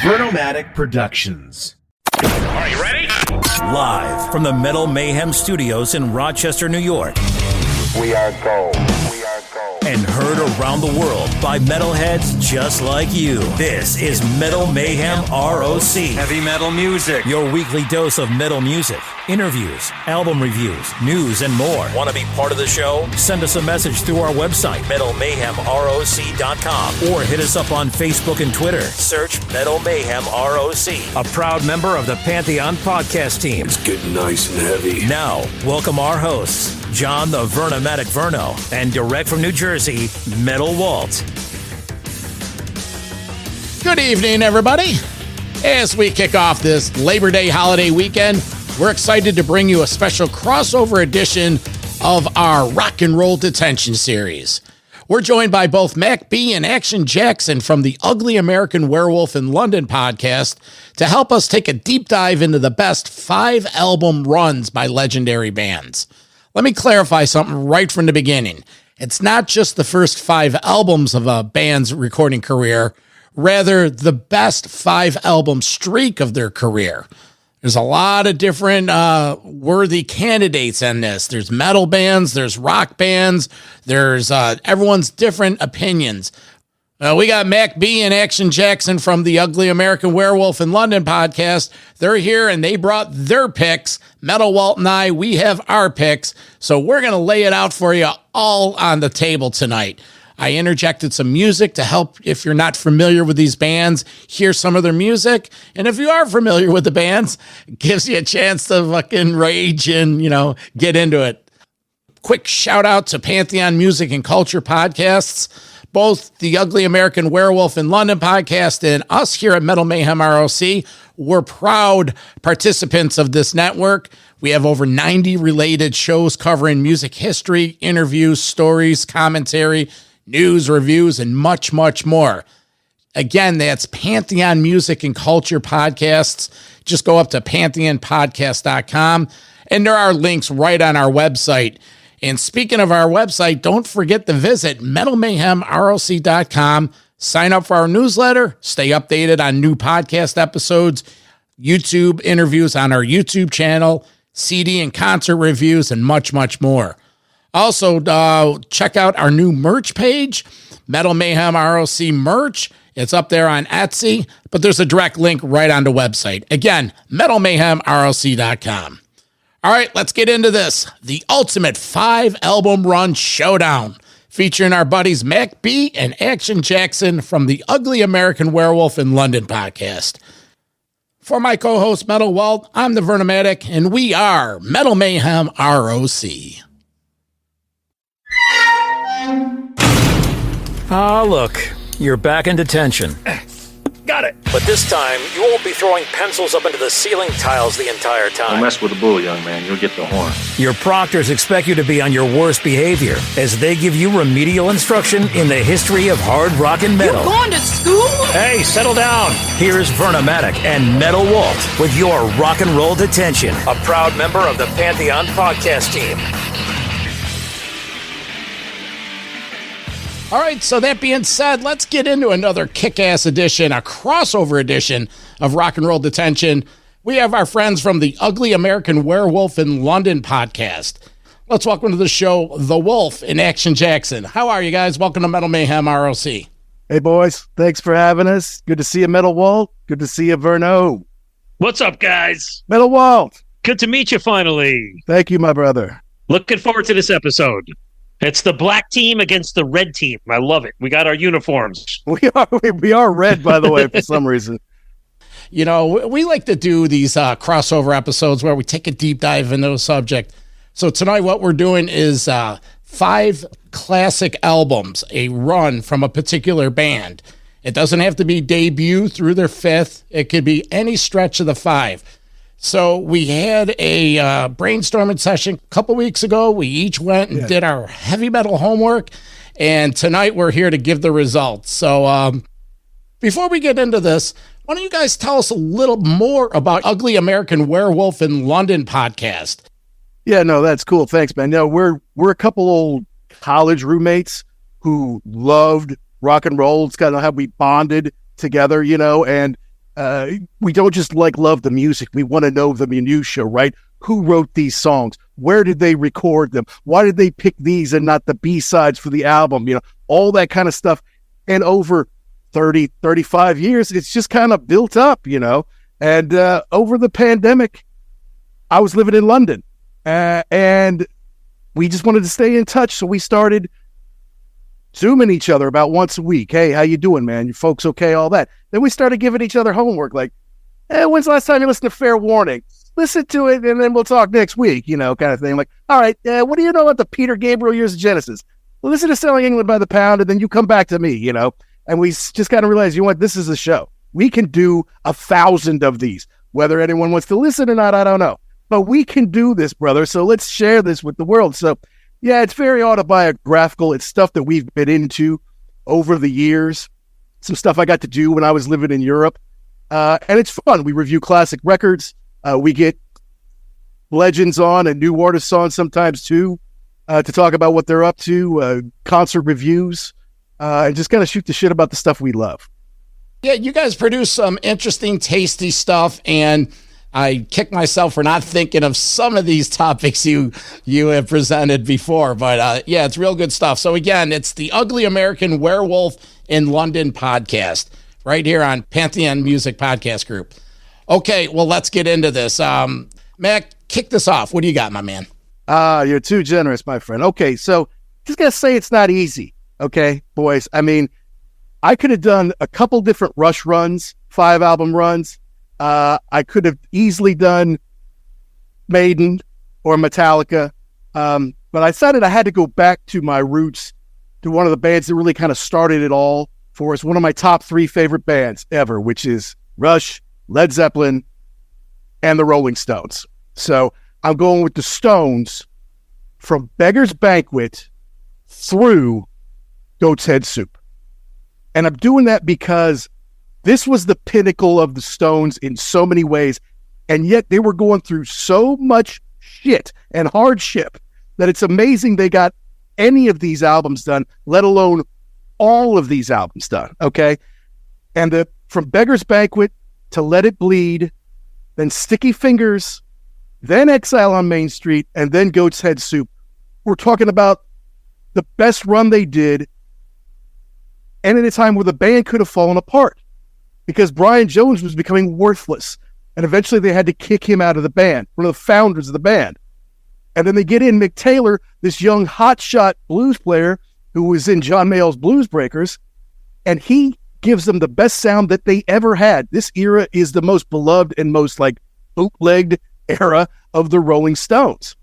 Vernomatic Productions. Are you ready? Live from the Metal Mayhem Studios in Rochester, New York. We are gold. We are gold. And heard around the world by metalheads just like you. This is Metal Mayhem ROC. Heavy metal music. Your weekly dose of metal music, interviews, album reviews, news, and more. Want to be part of the show? Send us a message through our website, metalmayhemroc.com, or hit us up on Facebook and Twitter. Search Metal Mayhem ROC, a proud member of the Pantheon podcast team. It's getting nice and heavy. Now, welcome our hosts, John the Vernomatic Verno, and direct from New Jersey, Metal Walt. Good evening, everybody. As we kick off this Labor Day holiday weekend, we're excited to bring you a special crossover edition of our Rock and Roll Detention series. We're joined by both Mac B and Action Jackson from the Ugly American Werewolf in London podcast to help us take a deep dive into the best 5 album runs by legendary bands. Let me clarify something right from the beginning. It's not just the first 5 albums of a band's recording career, rather the best 5 album streak of their career. There's a lot of different worthy candidates in this. There's metal bands, there's rock bands, there's everyone's different opinions. We got Mac B and Action Jackson from the Ugly American Werewolf in London podcast. They're here and they brought their picks. Metal Walt and I, we have our picks. So we're going to lay it out for you all on the table tonight. I interjected some music to help, if you're not familiar with these bands, hear some of their music. And if you are familiar with the bands, it gives you a chance to fucking rage and, get into it. Quick shout out to Pantheon Music and Culture podcasts. Both the Ugly American Werewolf in London podcast and us here at Metal Mayhem ROC, we're proud participants of this network. We have over 90 related shows covering music history, interviews, stories, commentary, news, reviews, and much, much more. Again, that's Pantheon Music and Culture podcasts. Just go up to pantheonpodcast.com, and there are links right on our website. And speaking of our website, don't forget to visit metalmayhemroc.com. Sign up for our newsletter. Stay updated on new podcast episodes, YouTube interviews on our YouTube channel, CD and concert reviews, and much, much more. Also, check out our new merch page, Metal Mayhem ROC merch. It's up there on Etsy, but there's a direct link right on the website. Again, metalmayhemroc.com. All right, let's get into this. The ultimate 5 album run showdown, featuring our buddies Mac B and Action Jackson from the Ugly American Werewolf in London podcast. For my co-host Metal Walt, I'm the Vernomatic, and we are Metal Mayhem ROC. Ah, look, you're back in detention. Got it. But this time, you won't be throwing pencils up into the ceiling tiles the entire time. Don't mess with the bull, young man. You'll get the horn. Your proctors expect you to be on your worst behavior as they give you remedial instruction in the history of hard rock and metal. You going to school? Hey, settle down. Here's Vernomatic and Metal Walt with your rock and roll detention, a proud member of the Pantheon podcast team. All right, so that being said, let's get into another kick-ass edition, a crossover edition of Rock and Roll Detention. We have our friends from the Ugly American Werewolf in London podcast. Let's welcome to the show, The Wolf and Action Jackson. How are you guys? Welcome to Metal Mayhem ROC. Hey, boys. Thanks for having us. Good to see you, Metal Walt. Good to see you, Verno. What's up, guys? Metal Walt. Good to meet you finally. Thank you, my brother. Looking forward to this episode. It's the black team against the red team. I love it. We got our uniforms. We are red, by the way, for some reason. We like to do these crossover episodes where we take a deep dive into a subject. So tonight what we're doing is 5 classic albums, a run from a particular band. It doesn't have to be debut through their 5th. It could be any stretch of the 5. So we had a brainstorming session a couple weeks ago. We each went and did our heavy metal homework, and tonight we're here to give the results. So before we get into this, why don't you guys tell us a little more about Ugly American Werewolf in London podcast? Yeah, no, that's cool. Thanks, man. We're a couple old college roommates who loved rock and roll. It's kind of how we bonded together, and We don't just love the music. We want to know the minutia, right? Who wrote these songs? Where did they record them? Why did they pick these and not the B-sides for the album? All that kind of stuff. And over 30, 35 years, it's just kind of built up, And over the pandemic, I was living in London, and we just wanted to stay in touch. So we started Zooming each other about once a week. Hey, how you doing, man? Your folks okay? All that. Then we started giving each other homework, like, hey, when's the last time you listened to Fair Warning? Listen to it, and then we'll talk next week, kind of thing. Like, all right, what do you know about the Peter Gabriel Years of Genesis? Well, listen to Selling England by the Pound, and then you come back to me, And we just kind of realized, what, this is a show. We can do 1,000 of these. Whether anyone wants to listen or not, I don't know. But we can do this, brother, so let's share this with the world. So, yeah, it's very autobiographical. It's stuff that we've been into over the years. Some stuff I got to do when I was living in Europe. And it's fun. We review classic records. We get legends on and new artists on sometimes, too, to talk about what they're up to, concert reviews, and just kind of shoot the shit about the stuff we love. Yeah, you guys produce some interesting, tasty stuff, and I kick myself for not thinking of some of these topics you have presented before. But yeah, it's real good stuff. So again, it's the Ugly American Werewolf in London podcast right here on Pantheon Music Podcast Group. Okay, well, let's get into this. Mac, kick this off. What do you got, my man? You're too generous, my friend. Okay, so just gotta say it's not easy. Okay, boys. I mean, I could have done a couple different Rush runs, 5-album runs. I could have easily done Maiden or Metallica, but I decided I had to go back to my roots, to one of the bands that really kind of started it all for us, one of my top 3 favorite bands ever, which is Rush, Led Zeppelin, and the Rolling Stones. So I'm going with the Stones from Beggar's Banquet through Goat's Head Soup. And I'm doing that because this was the pinnacle of the Stones in so many ways, and yet they were going through so much shit and hardship that it's amazing they got any of these albums done, let alone all of these albums done, okay? And from Beggar's Banquet to Let It Bleed, then Sticky Fingers, then Exile on Main Street, and then Goat's Head Soup. We're talking about the best run they did, and at a time where the band could have fallen apart because Brian Jones was becoming worthless, and eventually they had to kick him out of the band, one of the founders of the band. And then they get in Mick Taylor, this young hotshot blues player who was in John Mayall's Blues Breakers, and he gives them the best sound that they ever had. This era is the most beloved and most bootlegged era of the Rolling Stones.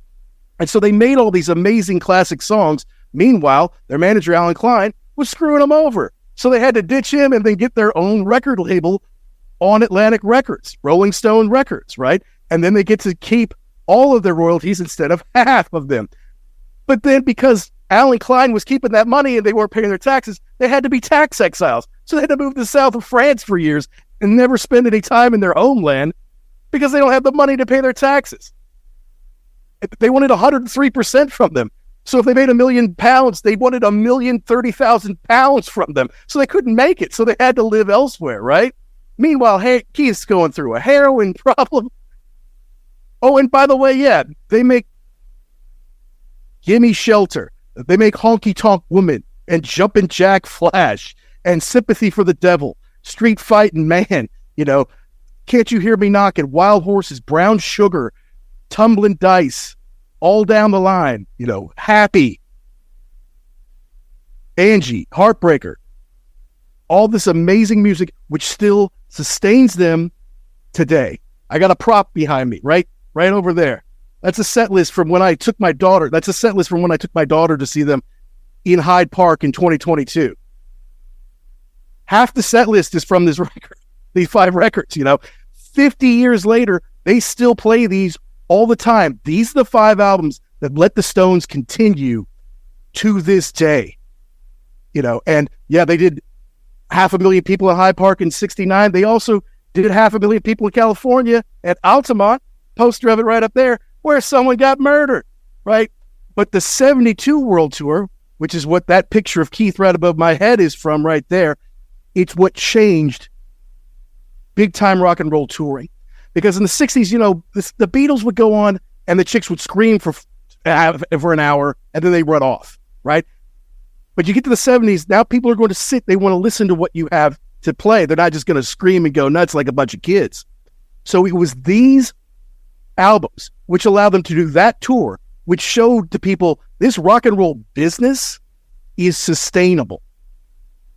And so they made all these amazing classic songs. Meanwhile, their manager, Alan Klein, was screwing them over. So they had to ditch him and then get their own record label on Atlantic Records, Rolling Stone Records, right? And then they get to keep all of their royalties instead of half of them. But then because Alan Klein was keeping that money and they weren't paying their taxes, they had to be tax exiles. So they had to move to the south of France for years and never spend any time in their homeland because they don't have the money to pay their taxes. They wanted 103% from them. So if they made £1 million, they wanted £1,030,000 from them. So they couldn't make it. So they had to live elsewhere, right? Meanwhile, Keith's going through a heroin problem. Oh, and by the way, yeah, they make Gimme Shelter. They make Honky Tonk Woman and Jumpin' Jack Flash and Sympathy for the Devil, Street Fightin' Man, Can't You Hear Me Knockin', Wild Horses, Brown Sugar, Tumblin' Dice, all down the line, Happy, Angie, Heartbreaker, all this amazing music, which still sustains them today. I got a prop behind me, right over there. That's a set list from when I took my daughter. That's a set list from when I took my daughter to see them in Hyde Park in 2022. Half the set list is from this record, these 5 records, 50 years later, they still play these all the time. These are the 5 albums that let the Stones continue to this day. And yeah, they did 500,000 people in Hyde Park in 1969. They also did 500,000 people in California at Altamont, poster of it right up there, where someone got murdered, right? But the 72 World Tour, which is what that picture of Keith right above my head is from right there, it's what changed big time rock and roll touring. Because in the 60s, the Beatles would go on and the chicks would scream for an hour and then they run off, right? But you get to the 70s, now people are going to sit, they want to listen to what you have to play. They're not just going to scream and go nuts like a bunch of kids. So it was these albums which allowed them to do that tour, which showed to people this rock and roll business is sustainable.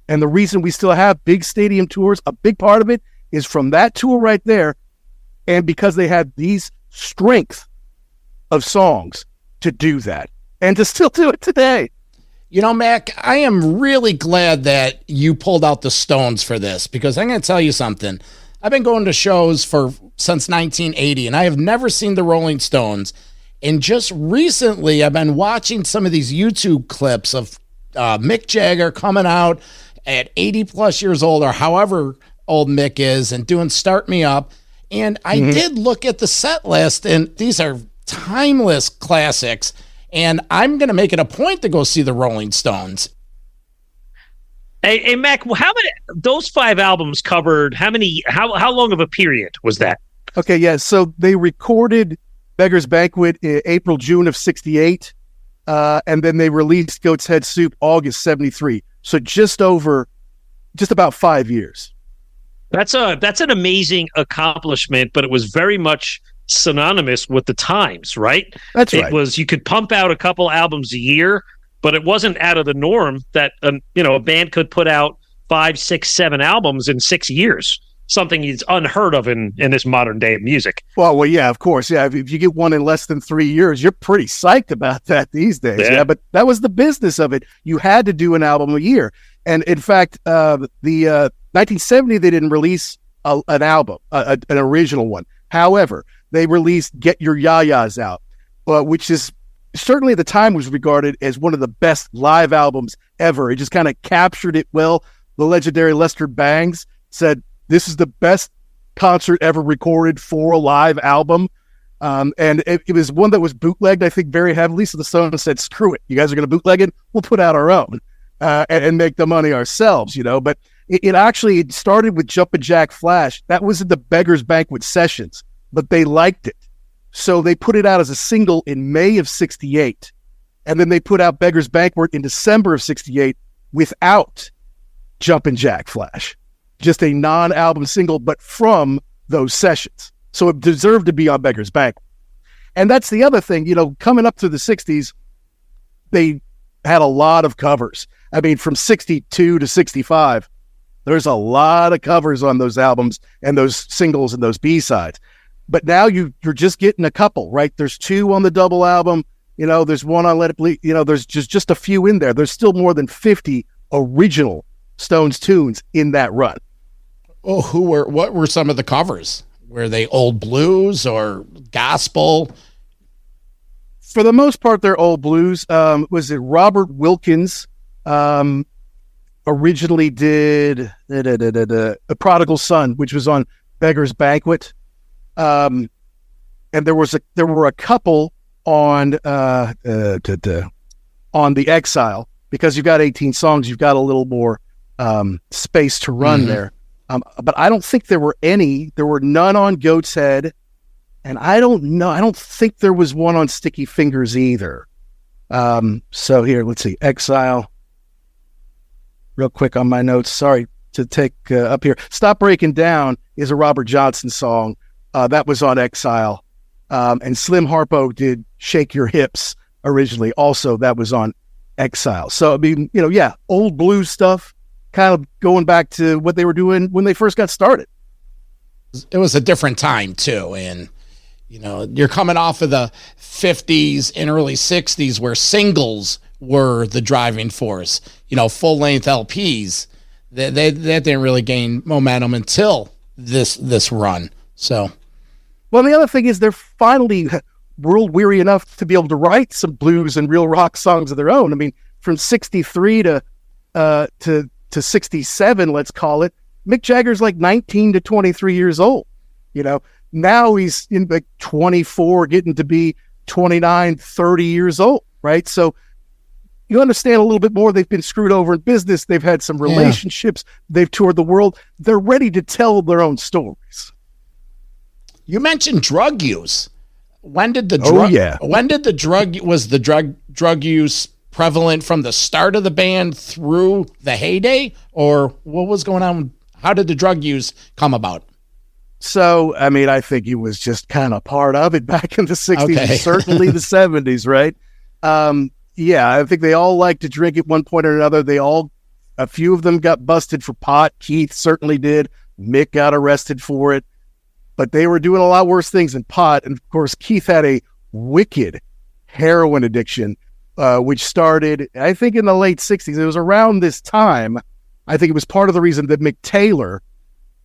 And the reason we still have big stadium tours, a big part of it is from that tour right there. And because they had these strength of songs to do that and to still do it today. Mac, I am really glad that you pulled out the Stones for this, because I'm going to tell you something. I've been going to shows since 1980, and I have never seen the Rolling Stones. And just recently, I've been watching some of these YouTube clips of Mick Jagger coming out at 80 plus years old, or however old Mick is, and doing Start Me Up. And I did look at the set list, and these are timeless classics. And I'm going to make it a point to go see the Rolling Stones. Hey, Mac, how many? Those 5 albums covered how many? How long of a period was that? Okay, yeah. So they recorded Beggar's Banquet in April, June of '68, and then they released Goat's Head Soup August '73. So just about 5 years. That's an amazing accomplishment, but it was very much synonymous with the times, right? That's right. It was, you could pump out a couple albums a year, but it wasn't out of the norm that a band could put out 5, 6, 7 albums in 6 years. Something is unheard of in this modern day of music. Well, yeah, of course. Yeah, if you get one in less than 3 years, you're pretty psyched about that these days. Yeah, but that was the business of it. You had to do an album a year. And in fact, the 1970, they didn't release an album, an original one. However, they released Get Your Yayas Out, which is certainly at the time was regarded as one of the best live albums ever. It just kind of captured it well. The legendary Lester Bangs said, this is the best concert ever recorded for a live album. And it was one that was bootlegged, I think, very heavily. So the Stones said, screw it. You guys are going to bootleg it? We'll put out our own and make the money ourselves, But it actually started with Jumpin' Jack Flash. That was in the Beggar's Banquet sessions, but they liked it. So they put it out as a single in May of '68. And then they put out Beggar's Banquet in December of '68 without Jumpin' Jack Flash. Just a non-album single, but from those sessions. So it deserved to be on Beggar's Banquet. And that's the other thing, coming up through the 60s, they had a lot of covers. I mean, from 62 to 65, there's a lot of covers on those albums and those singles and those B-sides. But now you're just getting a couple, right? There's 2 on the double album. There's 1 on Let It Bleed. There's just a few in there. There's still more than 50 original Stones tunes in that run. Oh, what were some of the covers? Were they old blues or gospel? For the most part, they're old blues. Was it Robert Wilkins originally did A Prodigal Son, which was on Beggar's Banquet. And there were a couple on The Exile, because you've got 18 songs, you've got a little more space to run there. But I don't think there were any. There were none on Goat's Head, and I don't know. I don't think there was one on Sticky Fingers either. So here, let's see. Exile. Real quick on my notes. Sorry to take up here. Stop Breaking Down is a Robert Johnson song. That was on Exile. And Slim Harpo did Shake Your Hips originally. Also, that was on Exile. So, I mean, old blues stuff, kind of going back to what they were doing when they first got started. It was a different time, too. And, you're coming off of the 50s and early 60s where singles were the driving force. Full-length LPs, that didn't really gain momentum until this run. So, well, the other thing is they're finally world weary enough to be able to write some blues and real rock songs of their own. I mean, from 63 to 67, let's call it, Mick Jagger's like 19 to 23 years old. Now he's in like 24, getting to be 29, 30 years old, right? So you understand a little bit more. They've been screwed over in business. They've had some relationships. They've toured the world. They're ready to tell their own stories. You mentioned drug use. When did the drug use prevalent from the start of the band through the heyday, or what was going on? How did the drug use come about? So, I mean, I think he was just kind of part of it back in the 60s, and certainly the 70s, right? Yeah, I think they all liked to drink at one point or another. A few of them got busted for pot. Keith certainly did. Mick got arrested for it. But they were doing a lot worse things than pot. And, of course, Keith had a wicked heroin addiction, which started, I think, in the late 60s. It was around this time. I think it was part of the reason that Mick Taylor,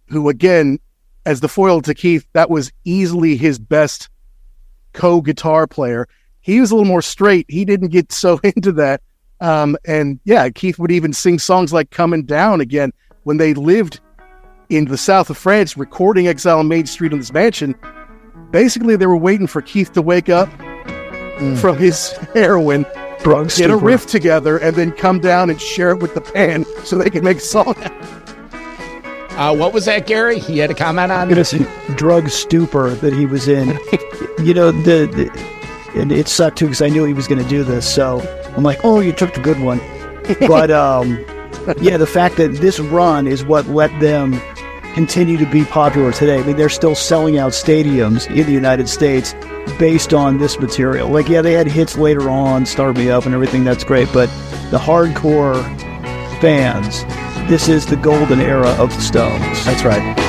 who, again, as the foil to Keith, that was easily his best co-guitar player. He was a little more straight. He didn't get so into that. And yeah, Keith would even sing songs like Coming Down again when they lived in the south of France recording Exile on Main Street in this mansion. Basically, they were waiting for Keith to wake up from his heroin, get a riff together, and then come down and share it with the band so they could make a song. What was that, Gary? He had a comment on it? Drug stupor that he was in. You know, and it sucked too because I knew he was going to do this. So I'm like, oh, you took the good one. But yeah, the fact that this run is what let them continue to be popular today. I mean, they're still selling out stadiums in the United States based on this material. Like, yeah, they had hits later on, Start Me Up and everything. That's great. But the hardcore fans, this is the golden era of the Stones. That's right.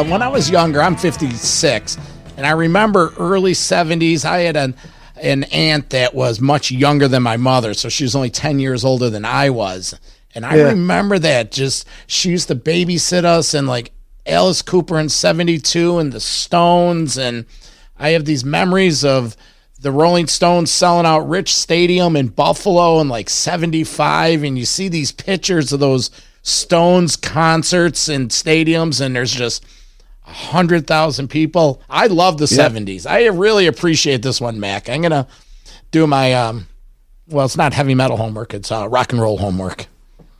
when I was younger, I'm 56, and I remember early 70s, I had an aunt that was much younger than my mother, so she was only 10 years older than I was. And I remember that she used to babysit us, and like Alice Cooper in 72 and the Stones. And I have these memories of the Rolling Stones selling out Rich Stadium in Buffalo in like 75. And you see these pictures of those Stones concerts and stadiums, and there's just 100,000 people. I love the 70s. I really appreciate this one, Mac. I'm going to do my, well, it's not heavy metal homework. It's rock and roll homework.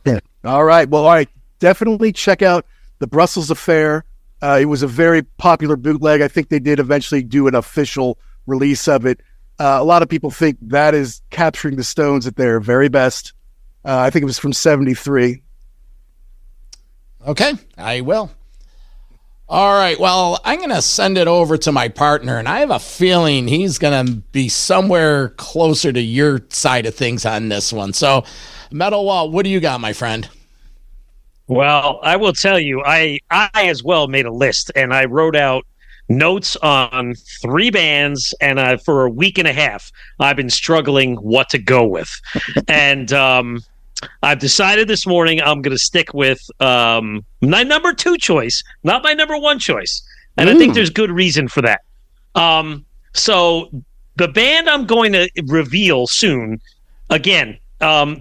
Yeah. All right. Well, all right. Definitely check out the Brussels Affair. It was a very popular bootleg. I think they did eventually do an official release of it. A lot of people think that is capturing the Stones at their very best. I think it was from 73. Okay, I will. All right, well, I'm going to send it over to my partner, and I have a feeling he's going to be somewhere closer to your side of things on this one. So, Metal Walt, what do you got, my friend? Well, I will tell you, I as well made a list, and I wrote out notes on 3 bands, and for a week and a half, I've been struggling what to go with. And I've decided this morning I'm going to stick with my number 2 choice, not my number 1 choice. And I think there's good reason for that. So the band I'm going to reveal soon, again,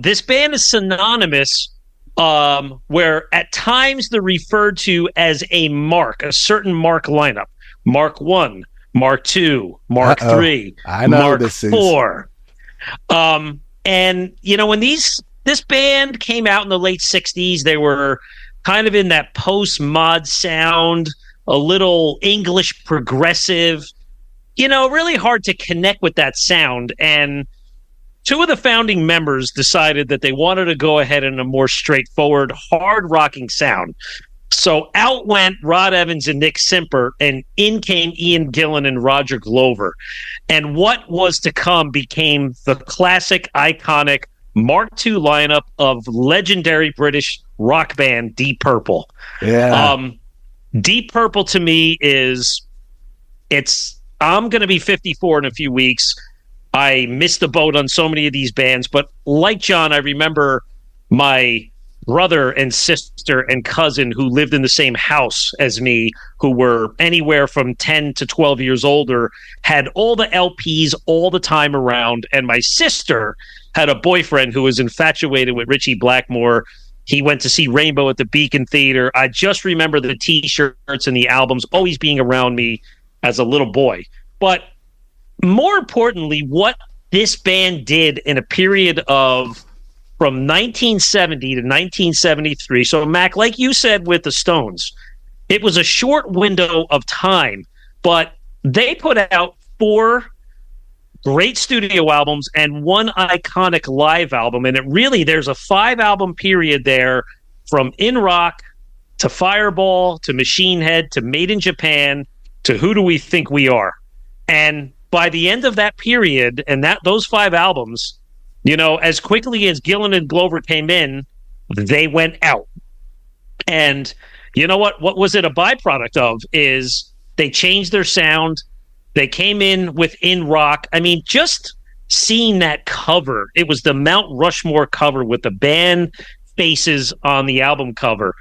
this band is synonymous, where at times they're referred to as a certain Mark lineup. Mark 1, Mark 2, Mark 3, Mark 4. And, you know, when this band came out in the late 60s, they were kind of in that post-mod sound, a little English progressive, you know, really hard to connect with that sound. And 2 of the founding members decided that they wanted to go ahead in a more straightforward, hard-rocking sound. So out went Rod Evans and Nick Simper, and in came Ian Gillan and Roger Glover. And what was to come became the classic, iconic Mark II lineup of legendary British rock band Deep Purple. Yeah. Deep Purple to me I'm going to be 54 in a few weeks. I missed the boat on so many of these bands, but like John, I remember my brother and sister and cousin who lived in the same house as me, who were anywhere from 10 to 12 years older, had all the LPs all the time around. And my sister had a boyfriend who was infatuated with Richie Blackmore. He went to see Rainbow at the Beacon Theater. I just remember the T-shirts and the albums always being around me as a little boy. But more importantly, what this band did in a period of from 1970 to 1973. So, Mac, like you said with the Stones, it was a short window of time, but they put out 4 great studio albums and 1 iconic live album. And there's a 5-album period there, from In Rock to Fireball to Machine Head to Made in Japan to Who Do We Think We Are? And by the end of that period and those 5 albums, you know, as quickly as Gillan and Glover came in, they went out. And you know what was it a byproduct of is they changed their sound. They came in with In Rock. I mean, just seeing that cover, it was the Mount Rushmore cover with the band faces on the album cover.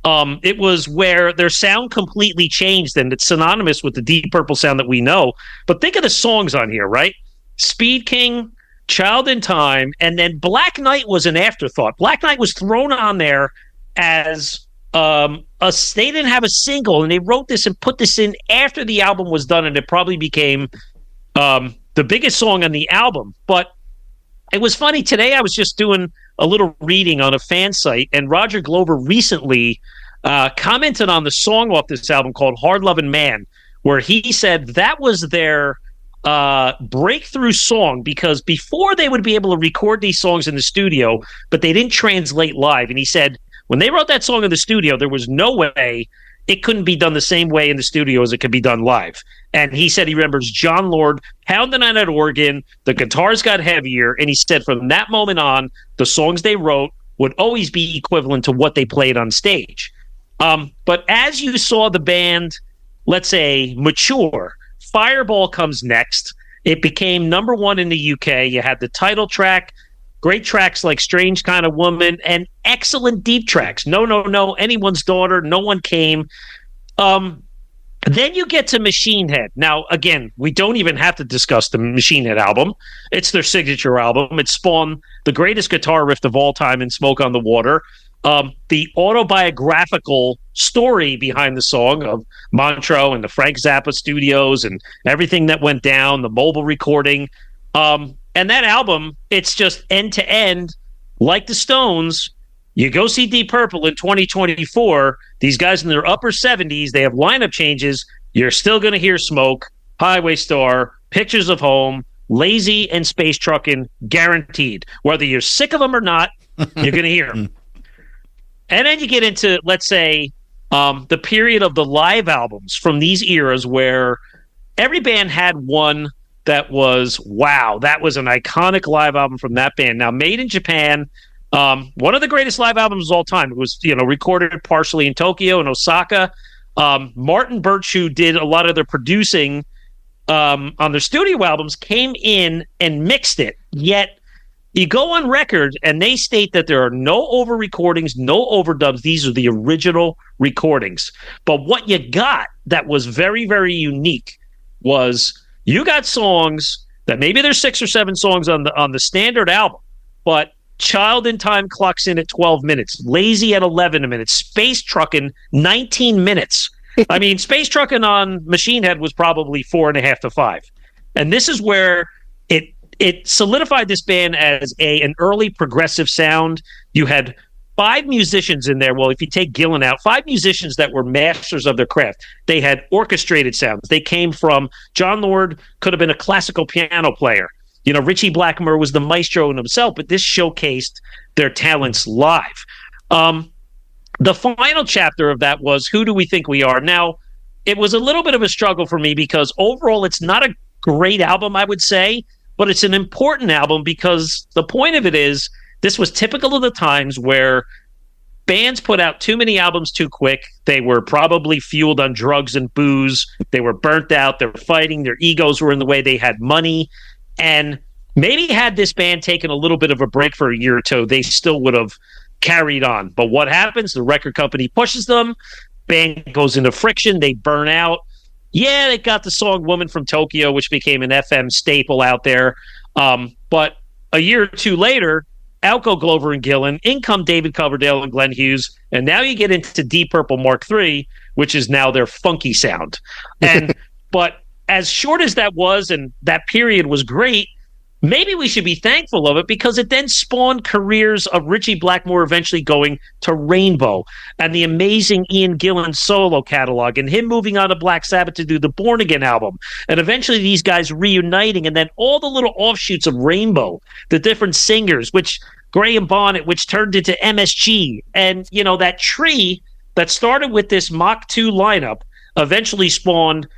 It was where their sound completely changed, and it's synonymous with the Deep Purple sound that we know. But think of the songs on here, right? Speed King, Child in Time, and then Black Knight was an afterthought. Black Knight was thrown on there as they didn't have a single, and they wrote this and put this in after the album was done, and it probably became the biggest song on the album. But it was funny. Today I was just doing a little reading on a fan site, and Roger Glover recently commented on the song off this album called Hard Lovin' Man, where he said that was their breakthrough song, because before they would be able to record these songs in the studio, but they didn't translate live. And he said when they wrote that song in the studio, there was no way it couldn't be done the same way in the studio as it could be done live. And he said he remembers John Lord pounding on that organ, the guitars got heavier, and he said from that moment on, the songs they wrote would always be equivalent to what they played on stage. But as you saw the band, let's say, mature, Fireball comes next. It became number one in the UK. You had the title track, great tracks like Strange Kind of Woman, and excellent deep tracks. No, No, No, Anyone's Daughter, No One Came. Then you get to Machine Head. Now, again, we don't even have to discuss the Machine Head album. It's their signature album. It spawned the greatest guitar riff of all time in Smoke on the Water. The autobiographical story behind the song of Montreux and the Frank Zappa studios and everything that went down, the mobile recording. And that album, it's just end to end, like the Stones. You go see Deep Purple in 2024, these guys in their upper 70s, they have lineup changes. You're still going to hear Smoke, Highway Star, Pictures of Home, Lazy, and Space Truckin', guaranteed. Whether you're sick of them or not, you're going to hear them. And then you get into, let's say, the period of the live albums from these eras where every band had one that was, wow, that was an iconic live album from that band. Now, Made in Japan, one of the greatest live albums of all time. It was, recorded partially in Tokyo and Osaka. Martin Birch, who did a lot of their producing on their studio albums, came in and mixed it. Yet you go on record and they state that there are no over recordings, no overdubs. These are the original recordings. But what you got that was very, very unique was you got songs that maybe there's 6 or 7 songs on the standard album, but Child in Time clocks in at 12 minutes. Lazy at 11 minutes. Space Truckin' 19 minutes. I mean, Space Truckin' on Machine Head was probably 4.5 to 5. And this is where it solidified this band as an early progressive sound. You had 5 musicians in there. Well, if you take Gillan out, 5 musicians that were masters of their craft. They had orchestrated sounds. They came from John Lord, could have been a classical piano player. Richie Blackmore was the maestro in himself, but this showcased their talents live. The final chapter of that was Who Do We Think We Are? Now, it was a little bit of a struggle for me because overall it's not a great album, I would say, but it's an important album because the point of it is this was typical of the times where bands put out too many albums too quick. They were probably fueled on drugs and booze. They were burnt out. They were fighting. Their egos were in the way. They had money. And maybe had this band taken a little bit of a break for a year or two, they still would have carried on. But what happens? The record company pushes them. Band goes into friction. They burn out. Yeah, they got the song Woman from Tokyo, which became an FM staple out there. But a year or two later, out go Glover and Gillan, in come David Coverdale and Glenn Hughes, and now you get into Deep Purple Mark III, which is now their funky sound. And but as short as that was, and that period was great, maybe we should be thankful of it because it then spawned careers of Richie Blackmore eventually going to Rainbow and the amazing Ian Gillan solo catalog and him moving on to Black Sabbath to do the Born Again album. And eventually these guys reuniting and then all the little offshoots of Rainbow, the different singers, which Graham Bonnet, which turned into MSG. And, that tree that started with this Mach 2 lineup eventually spawned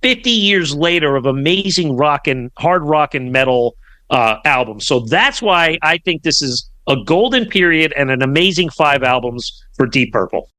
50 years later of amazing rock and hard rock and metal albums. So that's why I think this is a golden period and an amazing 5 albums for Deep Purple.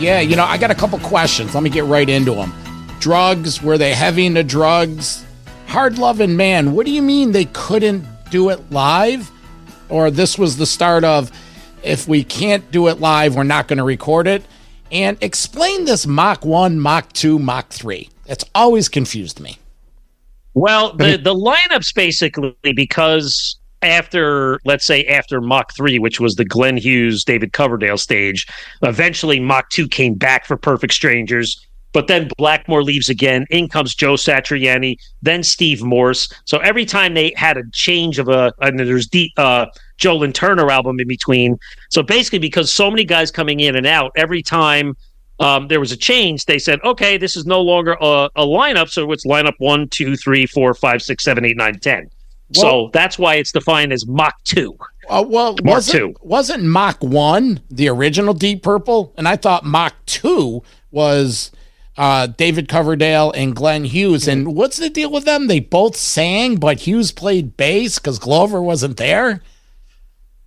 Yeah, I got a couple questions. Let me get right into them. Drugs, were they heavy into drugs? Hard Lovin' Man, what do you mean they couldn't do it live? Or this was the start of, if we can't do it live, we're not going to record it? And explain this Mach 1, Mach 2, Mach 3. It's always confused me. Well, the lineups basically, because after Mach 3, which was the Glenn Hughes, David Coverdale stage, eventually Mach 2 came back for Perfect Strangers, but then Blackmore leaves again. In comes Joe Satriani, then Steve Morse. So every time they had a change of and there's Joe Lynn Turner album in between. So basically, because so many guys coming in and out, every time there was a change, they said, okay, this is no longer a lineup, so it's lineup 1, 2, 3, 4, 5, 6, 7, 8, 9, 10. Well, so that's why it's defined as Mach 2. Wasn't Mach 1 the original Deep Purple? And I thought Mach 2 was David Coverdale and Glenn Hughes. And what's the deal with them? They both sang, but Hughes played bass because Glover wasn't there?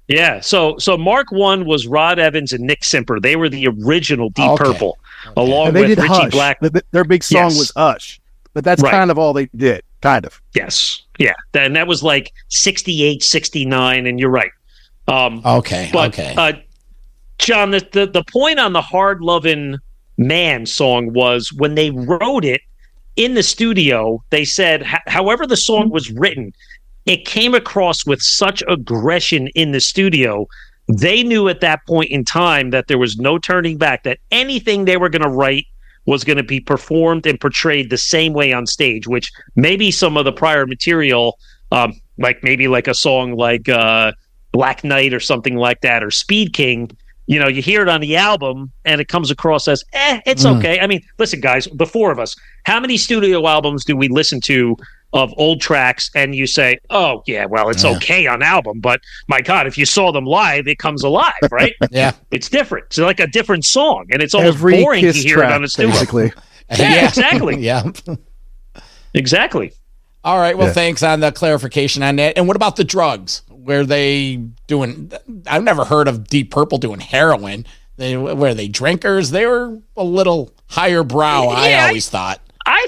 Yeah, so Mark 1 was Rod Evans and Nick Simper. They were the original Deep Purple, along with Richie Hush. Black. Their big song was Hush, but that's kind of all they did, kind of. Yes, yeah, and that was like 68, 69, and you're right. John, the point on the Hard Lovin' Man song was when they wrote it in the studio, they said, however the song was written, it came across with such aggression in the studio. They knew at that point in time that there was no turning back, that anything they were going to write was going to be performed and portrayed the same way on stage, which maybe some of the prior material, like a song like Black Knight or something like that, or Speed King, you hear it on the album and it comes across as, it's okay. I mean, listen, guys, the four of us, how many studio albums do we listen to of old tracks and you say, oh, yeah, well, it's okay on album, but my God, if you saw them live, it comes alive, right? Yeah. It's different. It's like a different song, and it's almost boring to hear it on a studio. Basically. Yeah, exactly. Yeah. Exactly. All right, well, thanks on the clarification on that. And what about the drugs? Were they doing, I've never heard of Deep Purple doing heroin. Were they drinkers? They were a little higher brow, I always thought. I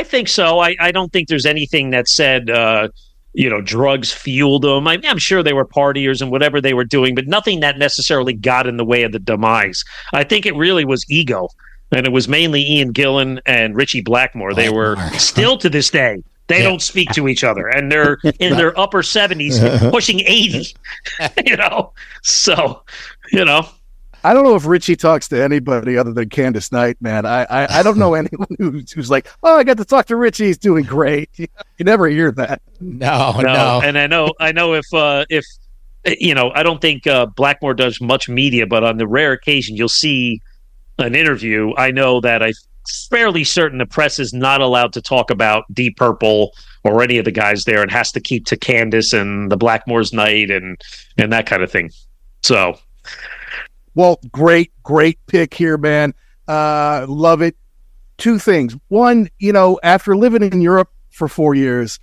think so. I don't think there's anything that said, drugs fueled them. I'm sure they were partiers and whatever they were doing, but nothing that necessarily got in the way of the demise. I think it really was ego, and it was mainly Ian Gillan and Richie Blackmore. They were still to this day. They don't speak to each other, and they're in their upper 70s, pushing 80. So. I don't know if Richie talks to anybody other than Candace Knight, man. I don't know anyone who's like, oh, I got to talk to Richie. He's doing great. You never hear that. No. And I know if I don't think Blackmore does much media, but on the rare occasion you'll see an interview, I know that I'm fairly certain the press is not allowed to talk about Deep Purple or any of the guys there, and has to keep to Candace and the Blackmore's Night and that kind of thing. So. Well, great pick here, man. Love it. Two things. One, after living in Europe for 4 years,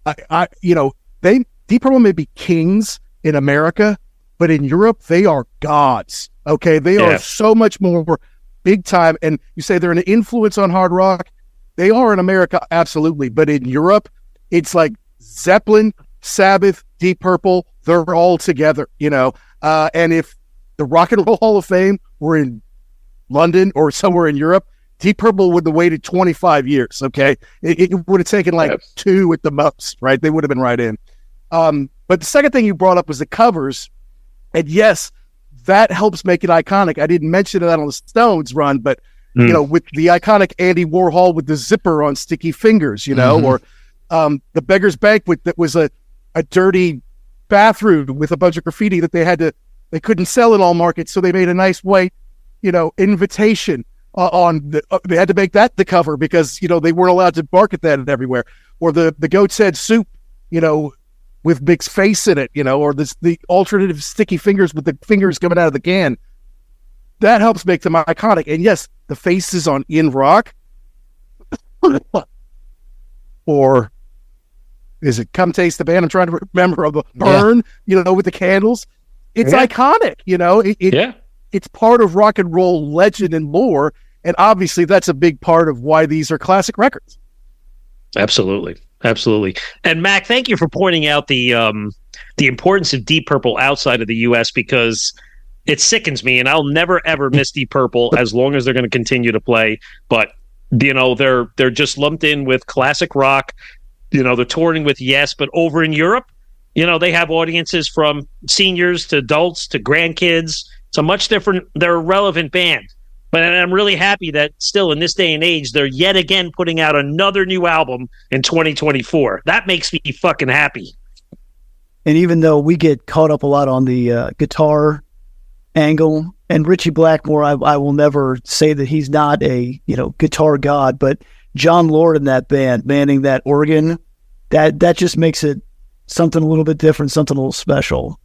Deep Purple may be kings in America, but in Europe, they are gods. Okay. They are so much more big time. And you say they're an influence on hard rock. They are in America. Absolutely. But in Europe, it's like Zeppelin, Sabbath, Deep Purple, they're all together, and if the Rock and Roll Hall of Fame were in London or somewhere in Europe, Deep Purple would have waited 25 years, okay? It would have taken 2 at the most, right? They would have been right in. But the second thing you brought up was the covers. And yes, that helps make it iconic. I didn't mention that on the Stones run, but, with the iconic Andy Warhol with the zipper on Sticky Fingers, or the Beggar's Banquet that was a dirty bathroom with a bunch of graffiti that they couldn't sell in all markets, so they made a nice white, invitation they had to make that the cover because, they weren't allowed to market that everywhere. Or the Goat's Head Soup, with Mick's face in it, or the alternative Sticky Fingers with the fingers coming out of the can. That helps make them iconic. And yes, the faces on In Rock, or is it Come Taste the Band? I'm trying to remember, of the Burn, with the candles. It's iconic, it's part of rock and roll legend and lore. And obviously that's a big part of why these are classic records. Absolutely. Absolutely. And Mac, thank you for pointing out the importance of Deep Purple outside of the US, because it sickens me, and I'll never ever miss Deep Purple as long as they're going to continue to play. But they're just lumped in with classic rock. They're touring with Yes, but over in Europe, they have audiences from seniors to adults to grandkids. It's a much different, they're a relevant band. But I'm really happy that still in this day and age, they're yet again putting out another new album in 2024. That makes me fucking happy. And even though we get caught up a lot on the guitar angle, and Richie Blackmore, I will never say that he's not a guitar god, but John Lord in that band, manning that organ, that just makes it something a little bit different, something a little special.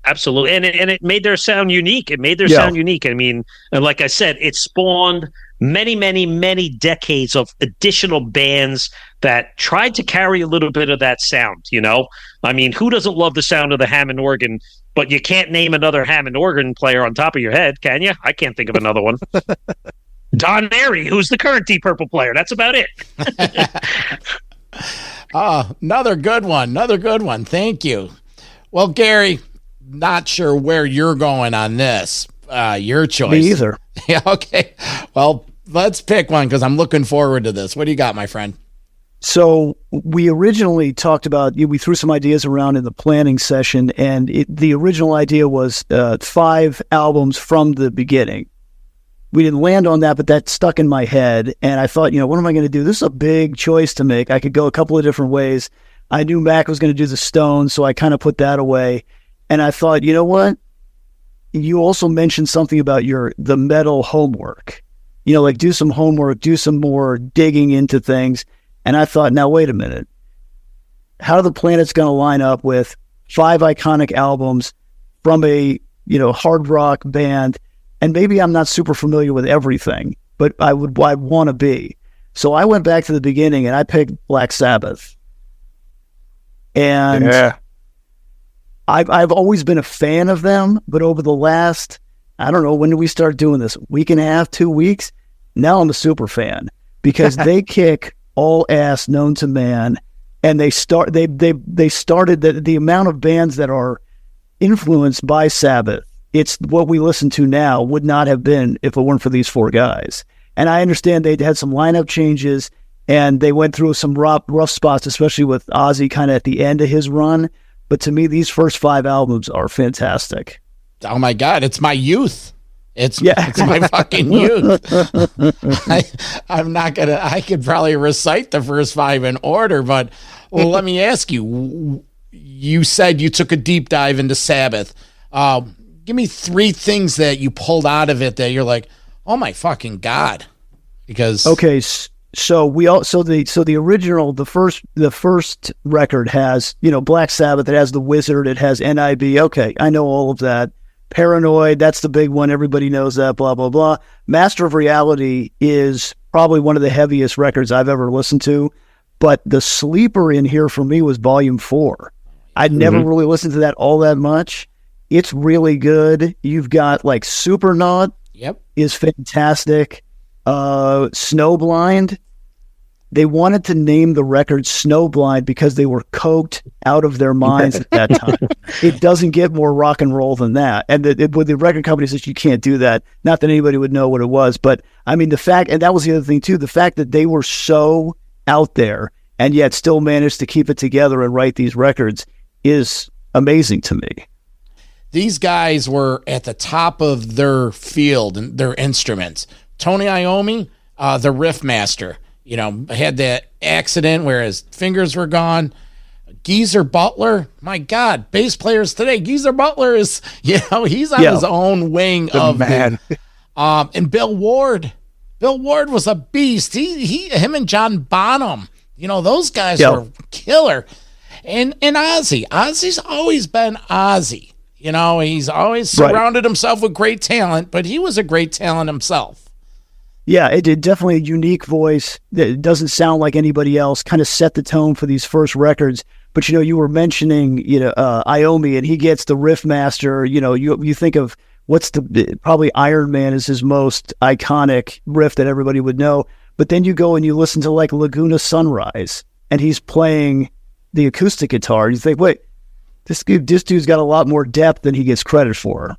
Absolutely. And it made their sound unique. Sound unique. I mean, and like I said, it spawned many, many, many decades of additional bands that tried to carry a little bit of that sound, I mean, who doesn't love the sound of the Hammond organ? But you can't name another Hammond organ player on top of your head, can you? I can't think of another one. Don Airy, who's the current Deep Purple player. That's about it. Another good one. Thank you. Well, Gary, not sure where you're going on this. Your choice. Me either. Yeah, okay. Well, let's pick one because I'm looking forward to this. What do you got, my friend? So we originally talked about, we threw some ideas around in the planning session, and the original idea was 5 albums from the beginning. We didn't land on that, but that stuck in my head, and I thought, what am I going to do? This is a big choice to make. I could go a couple of different ways. I knew Mac was going to do the Stones, so I kind of put that away. And I thought, you know what? You also mentioned something about the metal homework. Like do some homework, do some more digging into things. And I thought, now wait a minute. How are the planets going to line up with 5 iconic albums from a hard rock band? And maybe I'm not super familiar with everything, but I want to be. So I went back to the beginning and I picked Black Sabbath. And yeah. I've always been a fan of them, but over the last, I don't know, when did we start doing this? Week and a half, 2 weeks? Now I'm a super fan because they kick all ass known to man, and they started the amount of bands that are influenced by Sabbath. It's what we listen to now would not have been if it weren't for these 4 guys. And I understand they had some lineup changes and they went through some rough spots, especially with Ozzy kind of at the end of his run. But to me, these first 5 albums are fantastic. Oh my God, it's my youth. It's my fucking youth. I could probably recite the first 5 in order, but let me ask you, you said you took a deep dive into Sabbath. Give me 3 things that you pulled out of it that you're like, oh my fucking God. Because okay, so the original, the first record has, Black Sabbath, it has The Wizard, it has NIB. Okay, I know all of that. Paranoid, that's the big one. Everybody knows that, blah, blah, blah. Master of Reality is probably one of the heaviest records I've ever listened to. But the sleeper in here for me was Volume 4. I'd never really listened to that all that much. It's really good. You've got like Supernaut. Yep. Is fantastic. Snowblind. They wanted to name the record Snowblind because they were coked out of their minds at that time. It doesn't get more rock and roll than that. And the record company says you can't do that. Not that anybody would know what it was, but I mean, the fact, and that was the other thing too, the fact that they were so out there and yet still managed to keep it together and write these records is amazing to me. These guys were at the top of their field and their instruments. Tony Iommi, the riff master, had that accident where his fingers were gone. Geezer Butler, my God, bass players today. Geezer Butler is, he's on his own wing of man. And Bill Ward was a beast. Him and John Bonham, those guys were killer. And Ozzy's always been Ozzy. He's always surrounded himself with great talent, but he was a great talent himself. Yeah, it did definitely a unique voice that doesn't sound like anybody else, kind of set the tone for these first records. But, you were mentioning, Iommi, and he gets the riff master. You think of probably Iron Man is his most iconic riff that everybody would know. But then you go and you listen to like Laguna Sunrise, and he's playing the acoustic guitar. You think, wait, this dude's got a lot more depth than he gets credit for.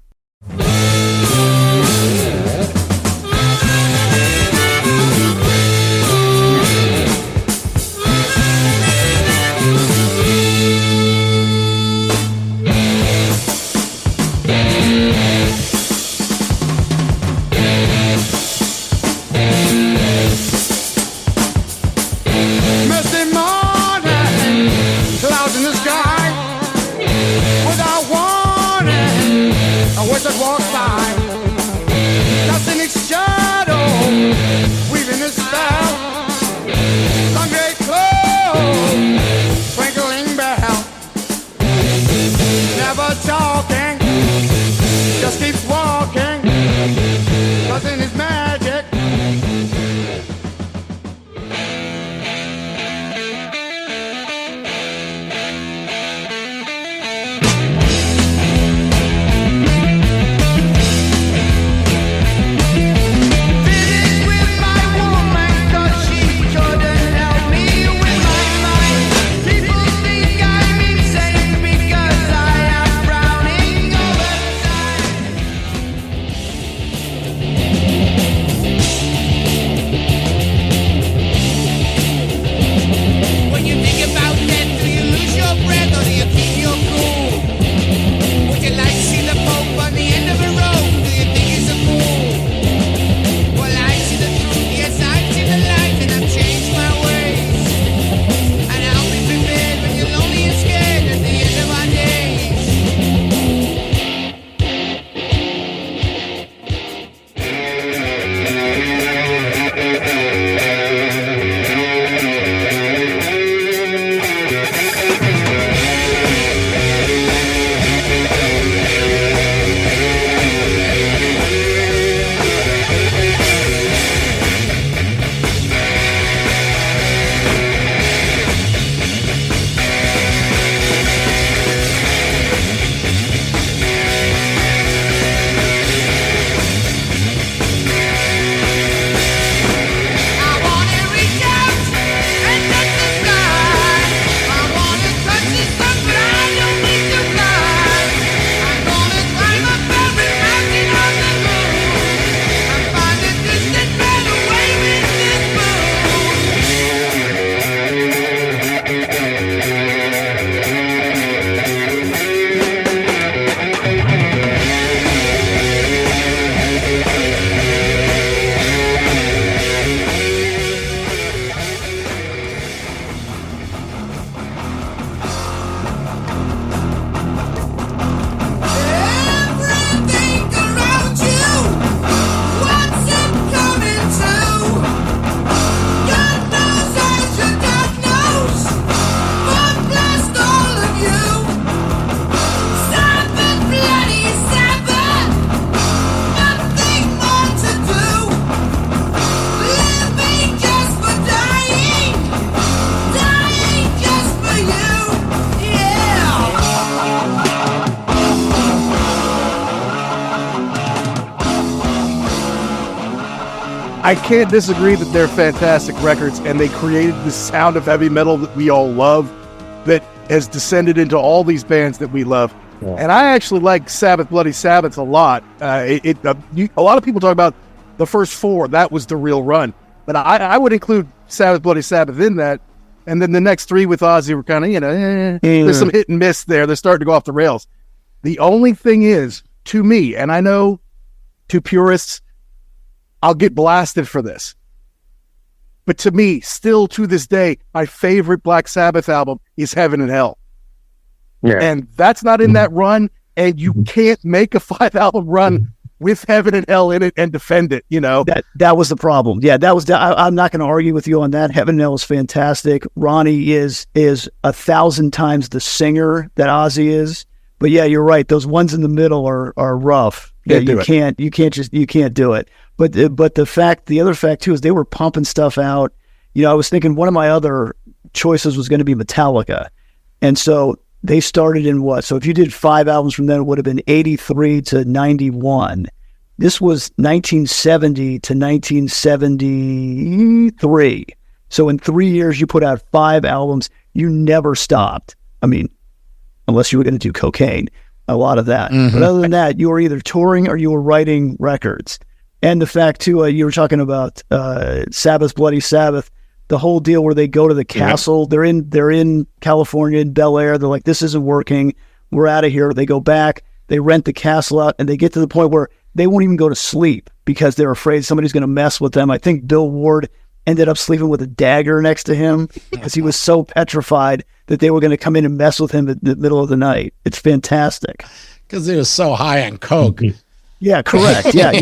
I can't disagree that they're fantastic records, and they created the sound of heavy metal that we all love, that has descended into all these bands that we love. Yeah. And I actually like Sabbath, Bloody Sabbath a lot. A lot of people talk about the first four. That was the real run. But I would include Sabbath, Bloody Sabbath in that. And then the next three with Ozzy were kind of, there's some hit and miss there. They're starting to go off the rails. The only thing is, to me, and I know to purists, I'll get blasted for this. But to me, still to this day, my favorite Black Sabbath album is Heaven and Hell. Yeah. And that's not in that run, and you can't make a 5-album run with Heaven and Hell in it and defend it, you know? That was the problem. Yeah, I'm not going to argue with you on that. Heaven and Hell is fantastic. Ronnie is 1,000 times the singer that Ozzy is. But yeah, you're right. Those ones in the middle are rough. Yeah, you can't do it. But the other fact too is they were pumping stuff out. You know, I was thinking one of my other choices was going to be Metallica, and so they started in what? So if you did 5 albums from then, it would have been 83 to 91. This was 1970 to 1973. So in 3 years, you put out 5 albums. You never stopped. I mean, unless you were going to do cocaine, a lot of that. Mm-hmm. But other than that, you were either touring or you were writing records. And the fact, too, you were talking about Sabbath, Bloody Sabbath, the whole deal where they go to the castle. They're in California, in Bel Air. They're like, this isn't working. We're out of here. They go back. They rent the castle out, and they get to the point where they won't even go to sleep because they're afraid somebody's going to mess with them. I think Bill Ward ended up sleeping with a dagger next to him because he was so petrified that they were going to come in and mess with him in the middle of the night. It's fantastic. Because he was so high on coke. Yeah, correct. Yeah,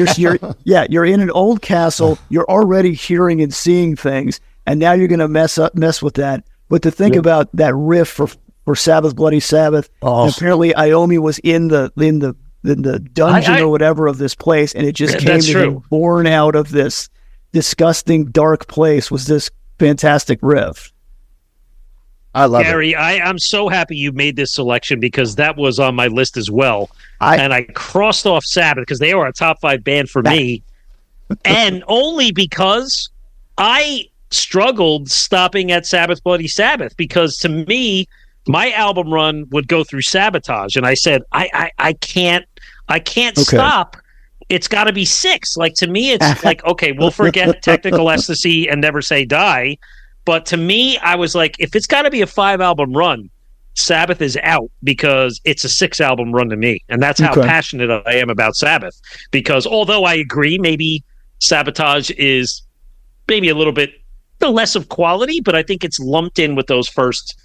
you're in an old castle. You're already hearing and seeing things, and now you're going to mess with that. But to think about that riff for Sabbath, Bloody Sabbath, and apparently Iommi was in the dungeon or whatever of this place, and it just came to him born out of this disgusting dark place was this fantastic riff. I love Gary, it. I'm so happy you made this selection because that was on my list as well. And I crossed off Sabbath because they were a top 5 band for me. And only because I struggled stopping at Sabbath, Bloody Sabbath, because to me, my album run would go through Sabotage. And I said, I can't stop. It's got to be 6. Like, to me, it's like, okay, we'll forget Technical Ecstasy and Never Say Die. But to me, I was like, if it's got to be a 5-album run, Sabbath is out because it's a 6-album run to me. And that's how passionate I am about Sabbath. Because although I agree, maybe Sabotage is maybe a little bit less of quality, but I think it's lumped in with those first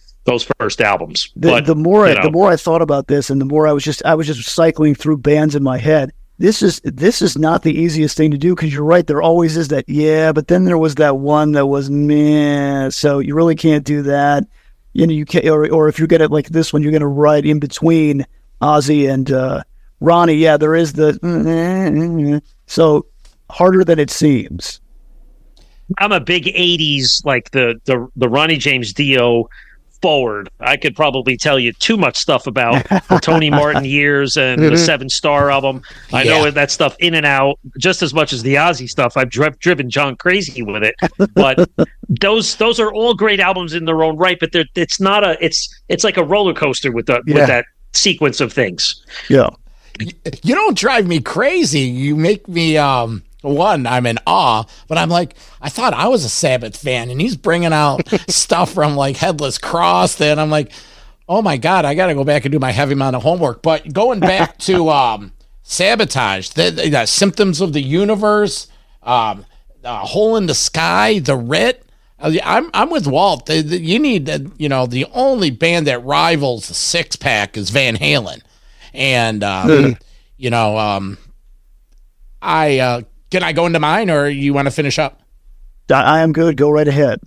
albums. The more I thought about this, and the more I was just cycling through bands in my head. This is not the easiest thing to do because you're right. There always is that, but then there was that one that was meh. So you really can't do that. You know, you can't, or if you get it like this one, you're going to ride in between Ozzy and Ronnie. Yeah, there is the so harder than it seems. I'm a big 80s, like the Ronnie James Dio forward. I could probably tell you too much stuff about the Tony Martin years and the 7 Star album. I know that stuff in and out just as much as the Ozzy stuff. I've driven John crazy with it. But those are all great albums in their own right. But it's not it's like a roller coaster with that sequence of things. Yeah, you don't drive me crazy. You make me one, I'm in awe, but I'm like, I thought I was a Sabbath fan, and he's bringing out stuff from like Headless Cross. Then I'm like, oh my God, I got to go back and do my heavy amount of homework. But going back to Sabotage, the Symptoms of the Universe, Hole in the Sky, The Writ. I'm with Walt. You need, the only band that rivals the 6-pack is Van Halen, and can I go into mine, or you want to finish up? I am good. Go right ahead.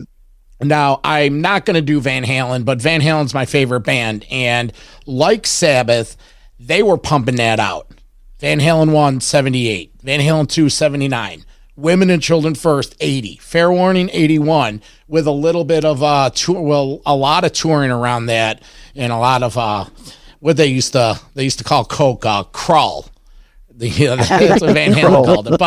Now, I'm not going to do Van Halen, but Van Halen's my favorite band. And like Sabbath, they were pumping that out. Van Halen 1, 78. Van Halen 2, 79. Women and Children First, 80. Fair Warning, 81, with a little bit of a lot of touring around that, and a lot of what they used to call coke, crawl. That's what Van Halen called it.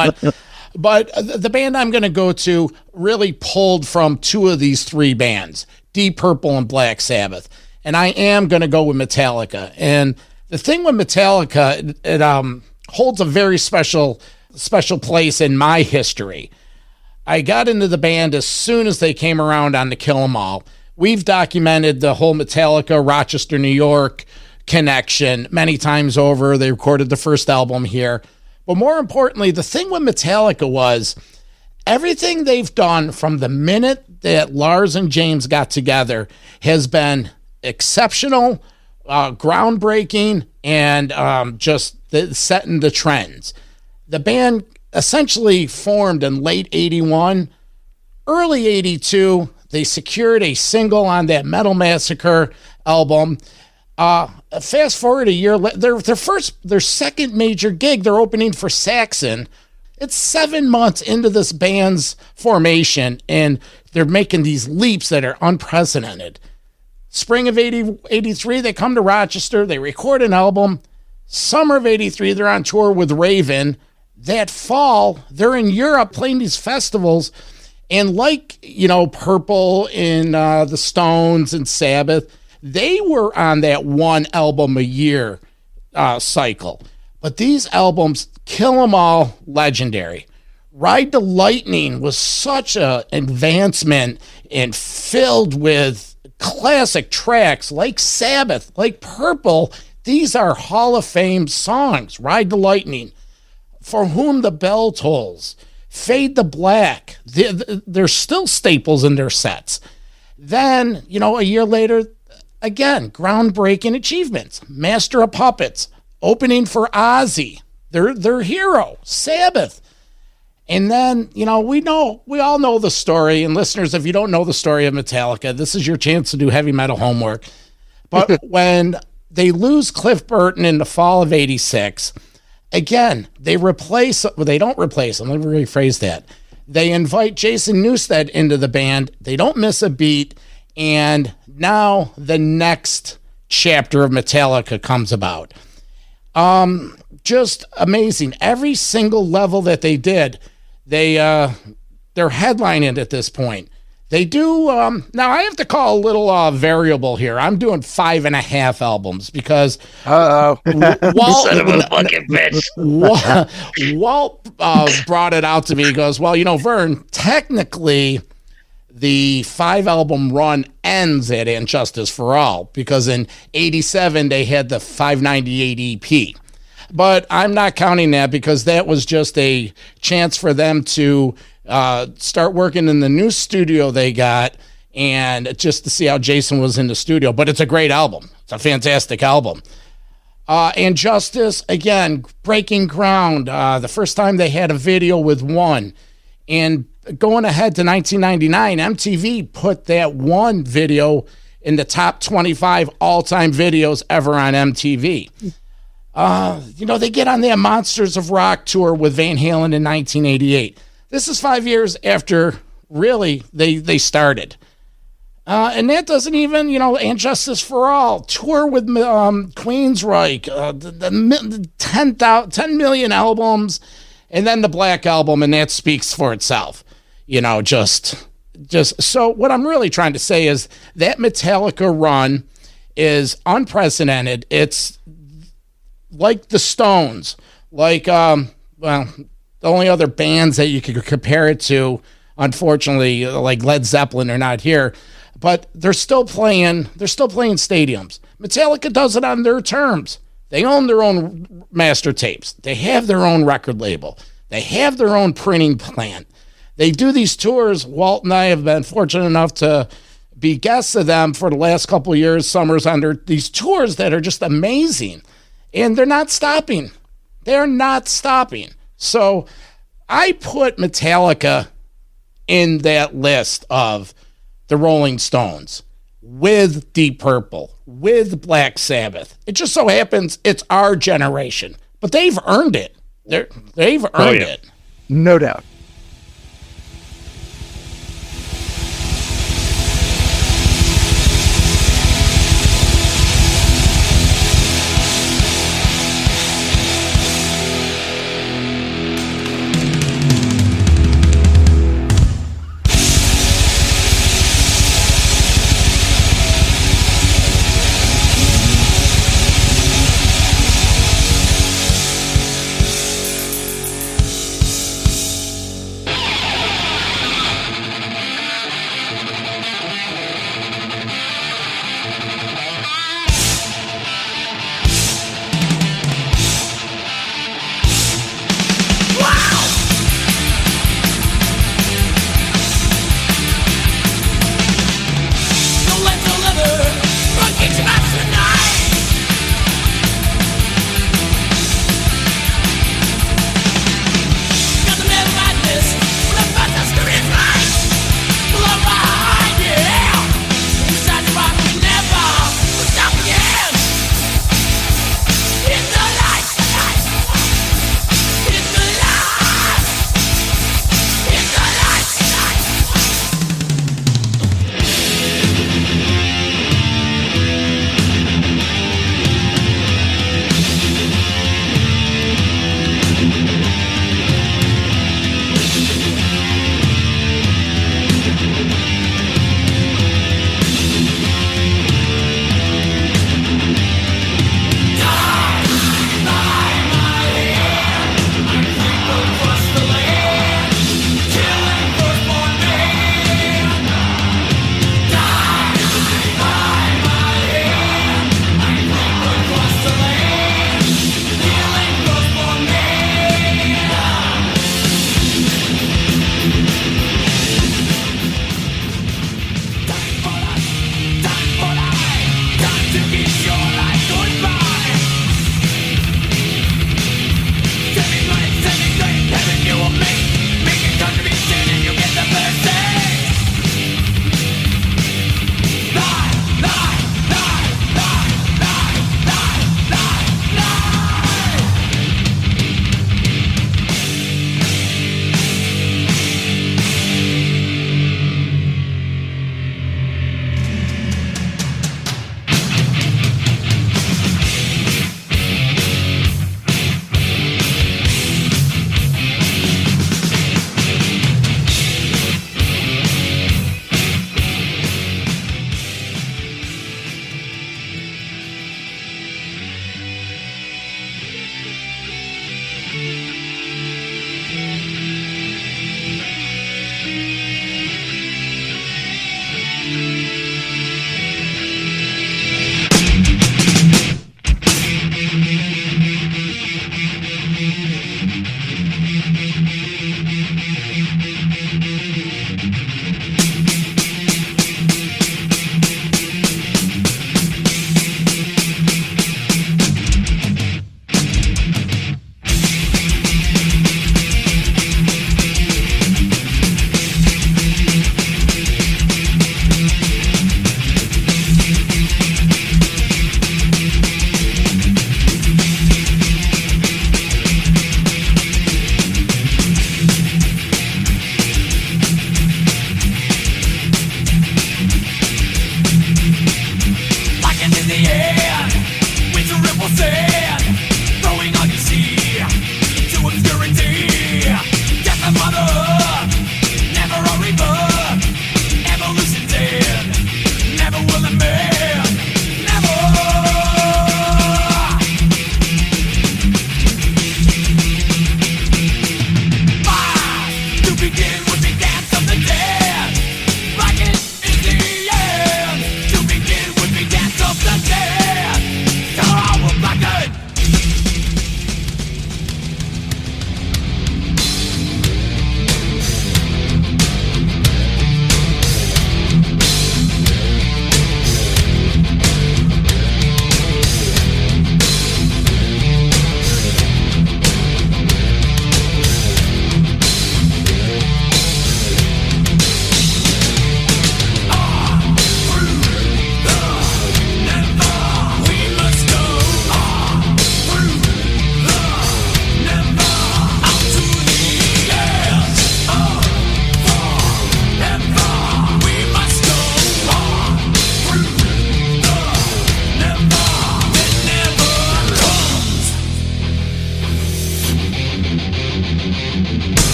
But the band I'm going to go to really pulled from 2 of these 3 bands, Deep Purple and Black Sabbath. And I am going to go with Metallica. And the thing with Metallica, it holds a very special place in my history. I got into the band as soon as they came around on the Kill 'Em All. We've documented the whole Metallica, Rochester, New York connection many times over. They recorded the first album here. But more importantly, the thing with Metallica was everything they've done from the minute that Lars and James got together has been exceptional, groundbreaking, and just setting the trends. The band essentially formed in late 81, early 82. They secured a single on that Metal Massacre album. Fast forward a year, their second major gig, they're opening for Saxon. It's 7 months into this band's formation, and they're making these leaps that are unprecedented. Spring of 83, they come to Rochester. They record an album. Summer of 83, they're on tour with Raven. That fall, they're in Europe playing these festivals. And like, Purple and the Stones and Sabbath, they were on that one album a year cycle. But these albums, Kill 'Em All, legendary. Ride the Lightning was such an advancement and filled with classic tracks like Sabbath, like Purple. These are Hall of Fame songs. Ride the Lightning, For Whom the Bell Tolls, Fade to Black. They're still staples in their sets. Then, a year later, again, groundbreaking achievements. Master of Puppets, opening for Ozzy, their hero, Sabbath. And then, we all know the story. And listeners, if you don't know the story of Metallica, this is your chance to do heavy metal homework. But when they lose Cliff Burton in the fall of 86, again, they don't replace him. Let me rephrase that. They invite Jason Newsted into the band. They don't miss a beat. And now the next chapter of Metallica comes about. Just amazing. Every single level that they did, they're headlining at this point. They do, now I have to call a little variable here. I'm doing 5.5 albums because Walt, Son of a fucking bitch. Walt brought it out to me. He goes, well, Vern, technically the 5-album run ends at And Justice for All because in 87 they had the 598 EP. But I'm not counting that because that was just a chance for them to start working in the new studio they got and just to see how Jason was in the studio. But it's a great album. It's a fantastic album. And Justice, again, breaking ground. The first time they had a video with One. And going ahead to 1999, MTV put that One video in the top 25 all-time videos ever on MTV. They get on their Monsters of Rock tour with Van Halen in 1988. This is 5 years after, really, they started. And that doesn't even, And Justice for All, tour with Queensryche, the 10 million albums, and then the Black Album, and that speaks for itself. Just so what I'm really trying to say is that Metallica run is unprecedented. It's like the Stones, like, the only other bands that you could compare it to, unfortunately, like Led Zeppelin are not here, but they're still playing stadiums. Metallica does it on their terms. They own their own master tapes. They have their own record label. They have their own printing plant. They do these tours. Walt and I have been fortunate enough to be guests of them for the last couple of years, summers under these tours that are just amazing. And they're not stopping. They're not stopping. So I put Metallica in that list of the Rolling Stones with Deep Purple, with Black Sabbath. It just so happens it's our generation, but they've earned it. They've earned it. No doubt.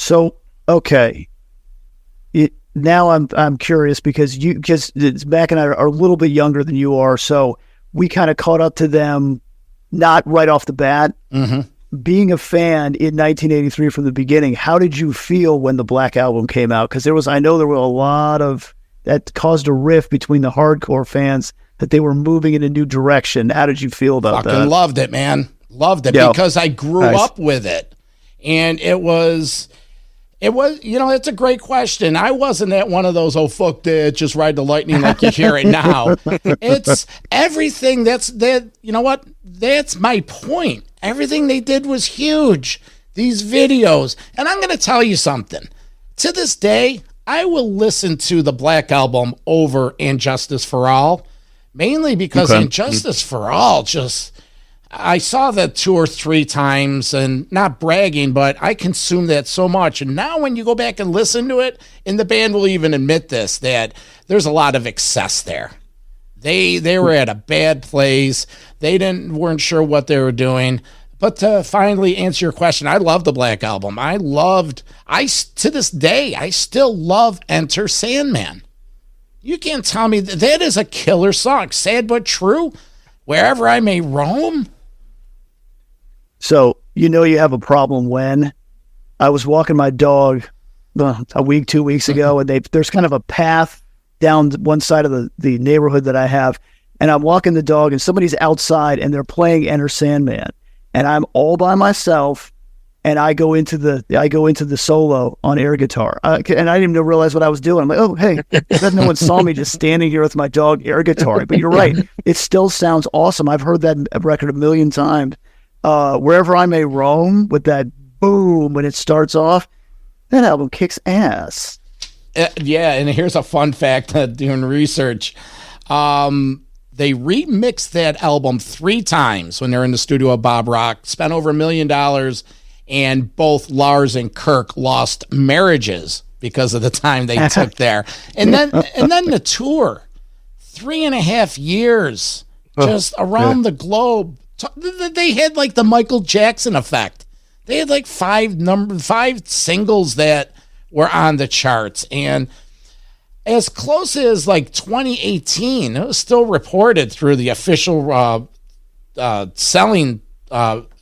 So, okay. Now I'm curious because Mac and I are a little bit younger than you are, so we kind of caught up to them not right off the bat. Mm-hmm. Being a fan in 1983 from the beginning, how did you feel when the Black Album came out? Because I know there were a lot of that caused a rift between the hardcore fans that they were moving in a new direction. How did you feel about that? Fucking loved it, man. Loved it because I grew up with it, and it was. It's a great question. I wasn't at one of those, oh, fuck that, just ride the lightning like you hear it now. It's everything you know what? That's my point. Everything they did was huge. These videos. And I'm going to tell you something. To this day, I will listen to the Black Album over Injustice for All, mainly because Injustice for All I saw that 2 or 3 times, and not bragging, but I consumed that so much. And now when you go back and listen to it, and the band will even admit this, that there's a lot of excess there. They were at a bad place. They weren't sure what they were doing. But to finally answer your question, I love the Black Album. To this day, I still love Enter Sandman. You can't tell me that is a killer song. Sad but true. Wherever I may roam. So, you have a problem when I was walking my dog a week, 2 weeks ago, and there's kind of a path down one side of the neighborhood that I have, and I'm walking the dog, and somebody's outside, and they're playing Enter Sandman, and I'm all by myself, and I go into the solo on air guitar, and I didn't even realize what I was doing. I'm like, oh, hey, no one saw me just standing here with my dog air guitar. But you're right, it still sounds awesome. I've heard that record a million times. Wherever I may roam, with that boom when it starts off, that album kicks ass. Yeah, and here's a fun fact doing research. They remixed that album 3 times when they're in the studio with Bob Rock, spent over $1 million, and both Lars and Kirk lost marriages because of the time they took there. And then the tour, 3.5 years, just around the globe. They had like the Michael Jackson effect. They had like 5 singles that were on the charts, and as close as like 2018, it was still reported through the official selling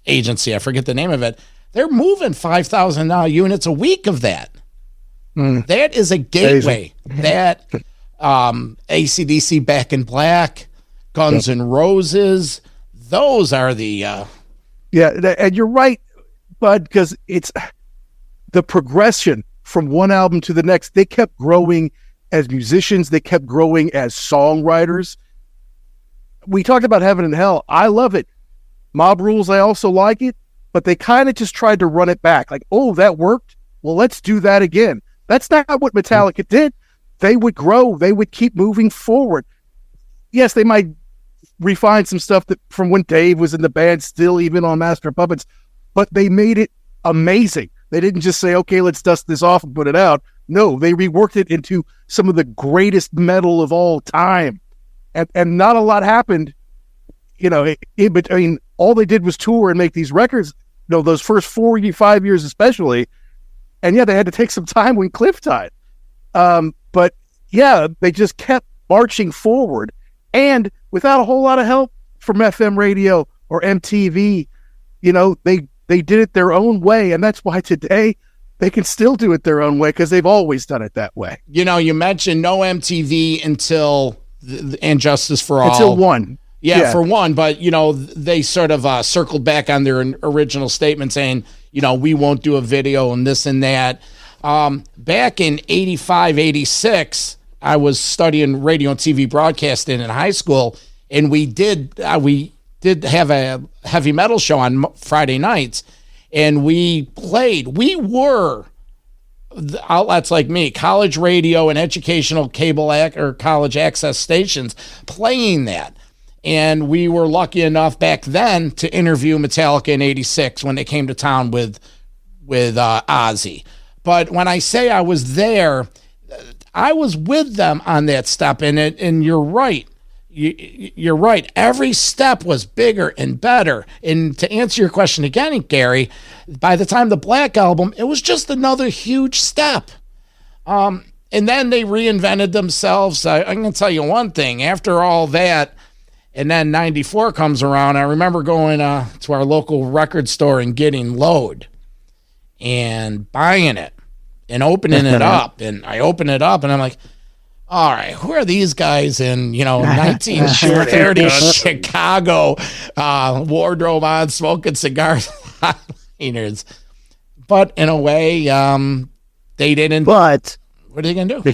agency. I forget the name of it. They're moving 5,000 units a week of that. That is a gateway. That AC/DC Back in Black, Guns N' Roses. Those are the and you're right, Bud, because it's the progression from one album to the next. They kept growing as musicians. They kept growing as songwriters. We talked about Heaven and Hell. I love it. Mob Rules, I also like it, but they kind of just tried to run it back. Like, oh, that worked? Well, let's do that again. That's not what Metallica did. They would grow. They would keep moving forward. Yes, they might refine some stuff that from when Dave was in the band, still even on Master of Puppets, but they made it amazing. They didn't just say, okay, let's dust this off and put it out. No, they reworked it into some of the greatest metal of all time. And not a lot happened, in between. All they did was tour and make these records, those first 5 years especially. And yeah, they had to take some time when Cliff died. But yeah, they just kept marching forward. And without a whole lot of help from FM radio or MTV, they did it their own way. And that's why today they can still do it their own way, because they've always done it that way. You mentioned no MTV until Injustice for All. Until one. Yeah, for one. But, they sort of circled back on their original statement saying, we won't do a video and this and that. Back in 85, 86, I was studying radio and TV broadcasting in high school, and we did have a heavy metal show on Friday nights, and we were the outlets like me, college radio and educational cable or college access stations playing that. And we were lucky enough back then to interview Metallica in 86 when they came to town with Ozzy. But when I say I was there, I was with them on that step, and you're right. you're right. Every step was bigger and better. And to answer your question again, Gary, by the time the Black Album, it was just another huge step. And then they reinvented themselves. I'm going to tell you one thing. After all that, and then 94 comes around, I remember going to our local record store and getting Load and buying it and opening it up. And I open it up and I'm like, all right, who are these guys in, 1930 Chicago, wardrobe on, smoking cigars, highliners? But in a way, they didn't. But what are they going to do?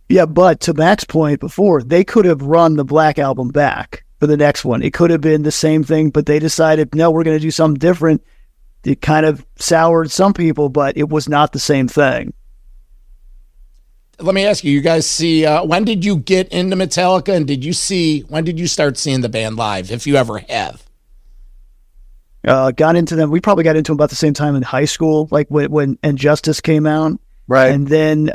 Yeah, but to Mac's point before, they could have run the Black Album back for the next one. It could have been the same thing, but they decided, no, we're going to do something different. It kind of soured some people, but it was not the same thing. Let me ask you, you guys see, when did you get into Metallica, and when did you start seeing the band live, if you ever have? Got into them. We probably got into them about the same time in high school, like when Injustice came out. Right. And then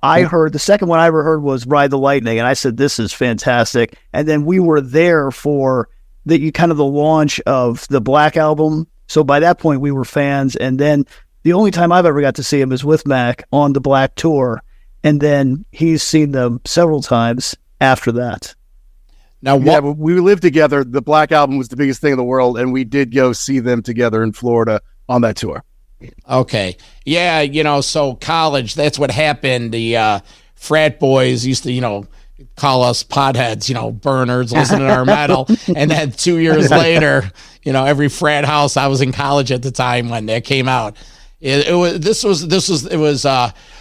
I heard, the second one I ever heard was Ride the Lightning, and I said, this is fantastic. And then we were there for the launch of the Black Album. So by that point, we were fans. And then the only time I've ever got to see him is with Mac on the Black Tour. And then he's seen them several times after that. Now, we lived together. The Black Album was the biggest thing in the world, and we did go see them together in Florida on that tour. Okay. Yeah, so college, that's what happened. The frat boys used to, call us potheads, burners, listening to our metal. And then 2 years later, every frat house, I was in college at the time when that came out. It was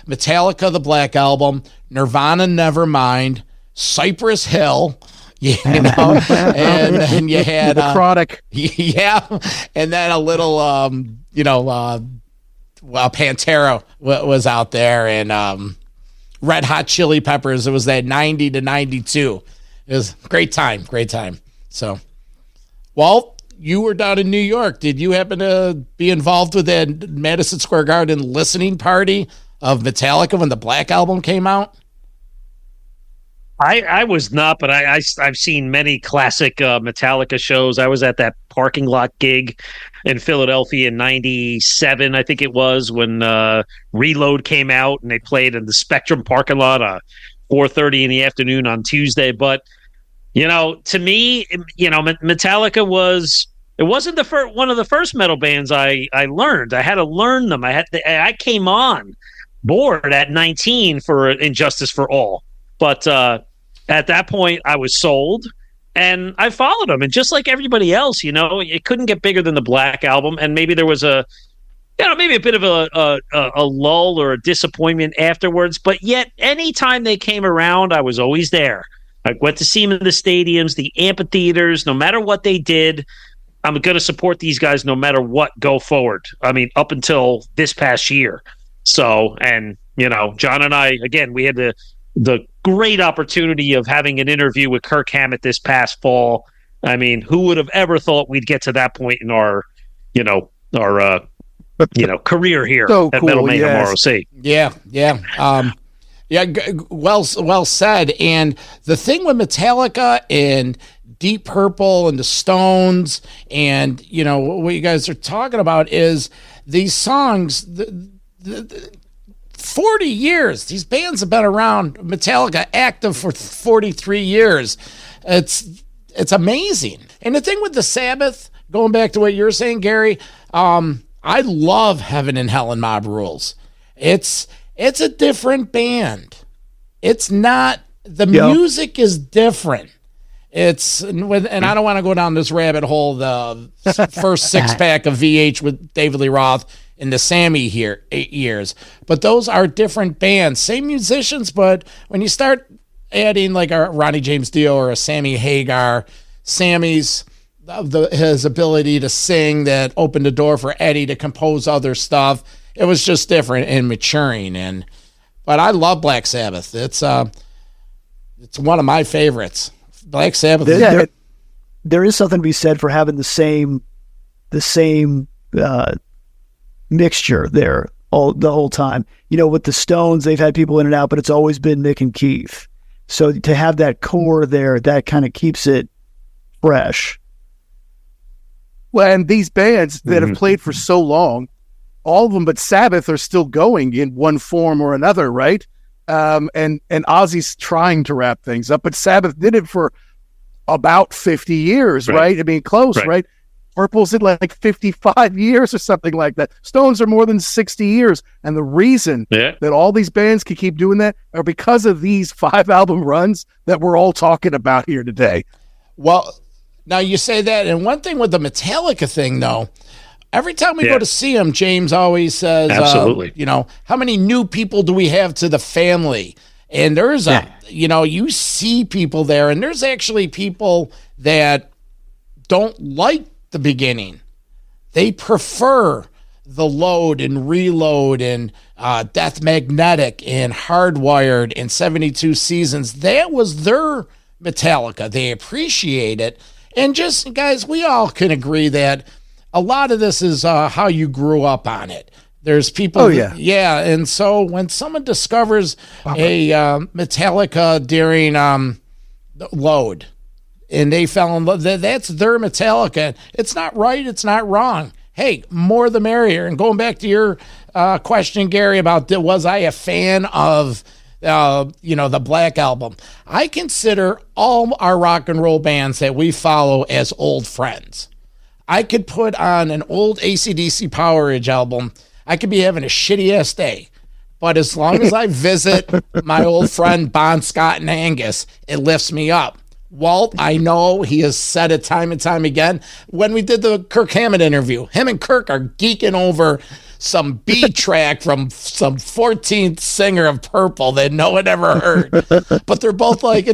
Metallica, the Black Album, Nirvana, Nevermind, Cypress Hill, and then you had the Chronic, and then a little, Pantera was out there, and Red Hot Chili Peppers. It was that 90 to 92. It was great time. So, Walt, you were down in New York. Did you happen to be involved with that Madison Square Garden listening party of Metallica when the Black Album came out? I was not, but I've seen many classic Metallica shows. I was at that parking lot gig in Philadelphia in '97, I think it was, when Reload came out and they played in the Spectrum parking lot 4:30 in the afternoon on Tuesday. But to me, Metallica wasn't one of the first metal bands I learned. I had to learn them. I came on board at 19 for Injustice for All, but at that point I was sold and I followed them. And just like everybody else, it couldn't get bigger than the Black Album. And maybe there was maybe a bit of a lull or a disappointment afterwards. But yet, anytime they came around, I was always there. I went to see them in the stadiums, the amphitheaters. No matter what they did, I'm going to support these guys no matter what, go forward. I mean, up until this past year. So, and, John and I, again, we had the great opportunity of having an interview with Kirk Hammett this past fall. I mean, who would have ever thought we'd get to that point in our career here at Metal Mayhem ROC? Yeah. Well said. And the thing with Metallica and Deep Purple and the Stones and, what you guys are talking about is these songs, the 40 years. These bands have been around. Metallica active for 43 years. It's amazing. And the thing with the Sabbath, going back to what you're saying, Gary, I love Heaven and Hell and Mob Rules. It's a different band. It's not, the music is different. And I don't want to go down this rabbit hole, the first 6-pack of VH with David Lee Roth in the Sammy here 8 years, but those are different bands, same musicians. But when you start adding like a Ronnie James Dio or a Sammy Hagar, Sammy's his ability to sing that opened the door for Eddie to compose other stuff. It was just different and maturing. But I love Black Sabbath. It's one of my favorites. Black Sabbath. There is something to be said for having the same mixture there the whole time. With the Stones, they've had people in and out, but it's always been Mick and Keith. So to have that core there, that kind of keeps it fresh. Well, and these bands that have played for so long, all of them but Sabbath are still going in one form or another, right? And Ozzy's trying to wrap things up, but Sabbath did it for about 50 years, right? I mean, close, right? Purple's at like 55 years or something like that. Stones are more than 60 years. And the reason that all these bands can keep doing that are because of these 5 album runs that we're all talking about here today. Well, now you say that, and one thing with the Metallica thing, though, every time we go to see them, James always says, absolutely, how many new people do we have to the family? And there's you see people there, and there's actually people that don't like the beginning. They prefer the Load and Reload and Death Magnetic and Hardwired and 72 Seasons. That was their Metallica. They appreciate it. And just, guys, we all can agree that a lot of this is how you grew up on it. There's people. And so when someone discovers a Metallica during Load, and they fell in love, that's their Metallica. It's not right. It's not wrong. Hey, more the merrier. And going back to your question, Gary, about was I a fan of the Black Album? I consider all our rock and roll bands that we follow as old friends. I could put on an old AC/DC Power Age album. I could be having a shitty ass day, but as long as I visit my old friend Bon Scott and Angus, it lifts me up. Walt, I know he has said it time and time again. When we did the Kirk Hammett interview, him and Kirk are geeking over some B track from some 14th singer of Purple that no one ever heard. But they're both like,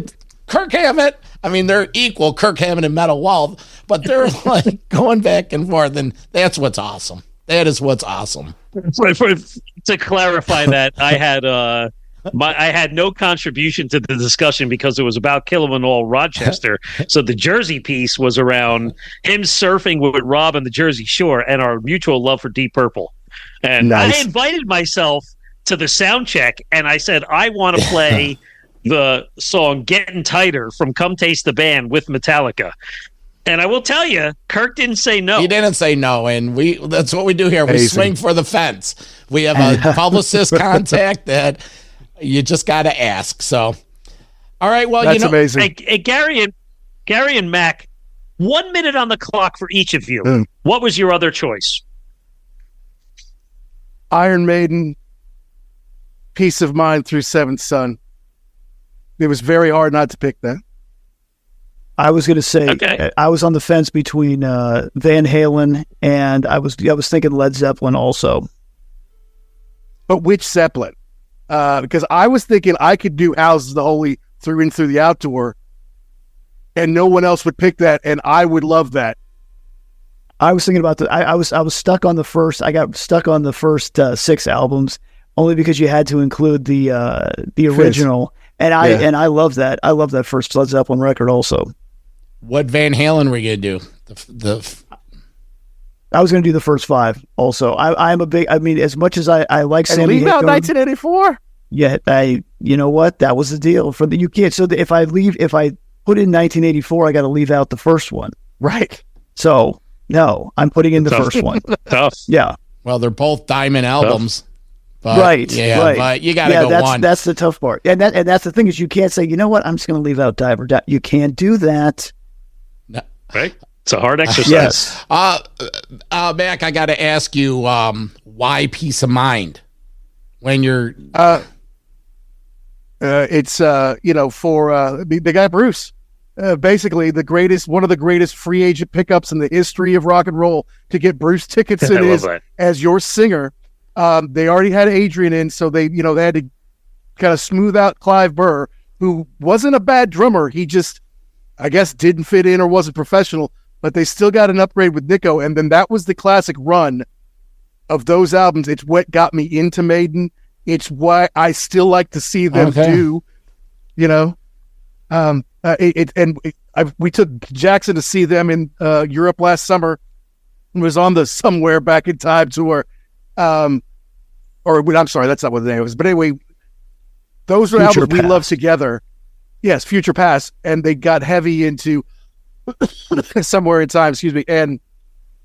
Kirk Hammett, I mean, they're equal, Kirk Hammett and Metal Wolf, but they're like going back and forth, and that's what's awesome. That is what's awesome. To clarify that, I had no contribution to the discussion because it was about Kill 'Em All Rochester. So the Jersey piece was around him surfing with Rob on the Jersey Shore and our mutual love for Deep Purple. And I invited myself to the sound check, and I said, I want to play the song Getting Tighter from Come Taste the Band with Metallica. And I will tell you, Kirk didn't say no. He didn't say no, and that's what we do here. We swing for the fence. We have a publicist contact that you just got to ask. So, all right, well, that's amazing. Hey, Gary and Mac, 1 minute on the clock for each of you. What was your other choice? Iron Maiden, Peace of Mind through Seventh Son. It was very hard not to pick that. I was going to say, I was on the fence between Van Halen and I was thinking Led Zeppelin also. But which Zeppelin? Because I was thinking I could do Houses of the Holy through and through the outdoor, and no one else would pick that, and I would love that. I was thinking about I was stuck on the first. I got stuck on the first 6 albums only because you had to include the original, and I love that. I love that first Led Zeppelin record also. What Van Halen were you gonna do? I was going to do the first 5 also. I'm a big, I mean, as much as I like and Sammy leave out 1984. Yeah, you know what? That was the deal for the, you can't. So if I put in 1984, I got to leave out the first one. Right. So no, I'm putting in the first one. Tough. Yeah. Well, they're both diamond albums. But, right. Yeah. Right. But you got to go one. That's the tough part. And that's the thing is you can't say, you know what? I'm just going to leave out Diver. You can't do that. No. Right. It's a hard exercise. Yes. Mac, I got to ask you, why Peace of Mind? When you're, it's for the guy Bruce, basically one of the greatest free agent pickups in the history of rock and roll to get Bruce tickets as your singer. They already had Adrian in, so they had to kind of smooth out Clive Burr, who wasn't a bad drummer. He just, I guess, didn't fit in or wasn't professional. But they still got an upgrade with Nico, and then that was the classic run of those albums. It's what got me into Maiden. It's why I still like to see them do, we took Jackson to see them in Europe last summer. It was on the Somewhere Back in Time tour. I'm sorry, that's not what the name was. But anyway, those are albums we love together. Yes, Future Past, and they got heavy into Somewhere in Time, excuse me, and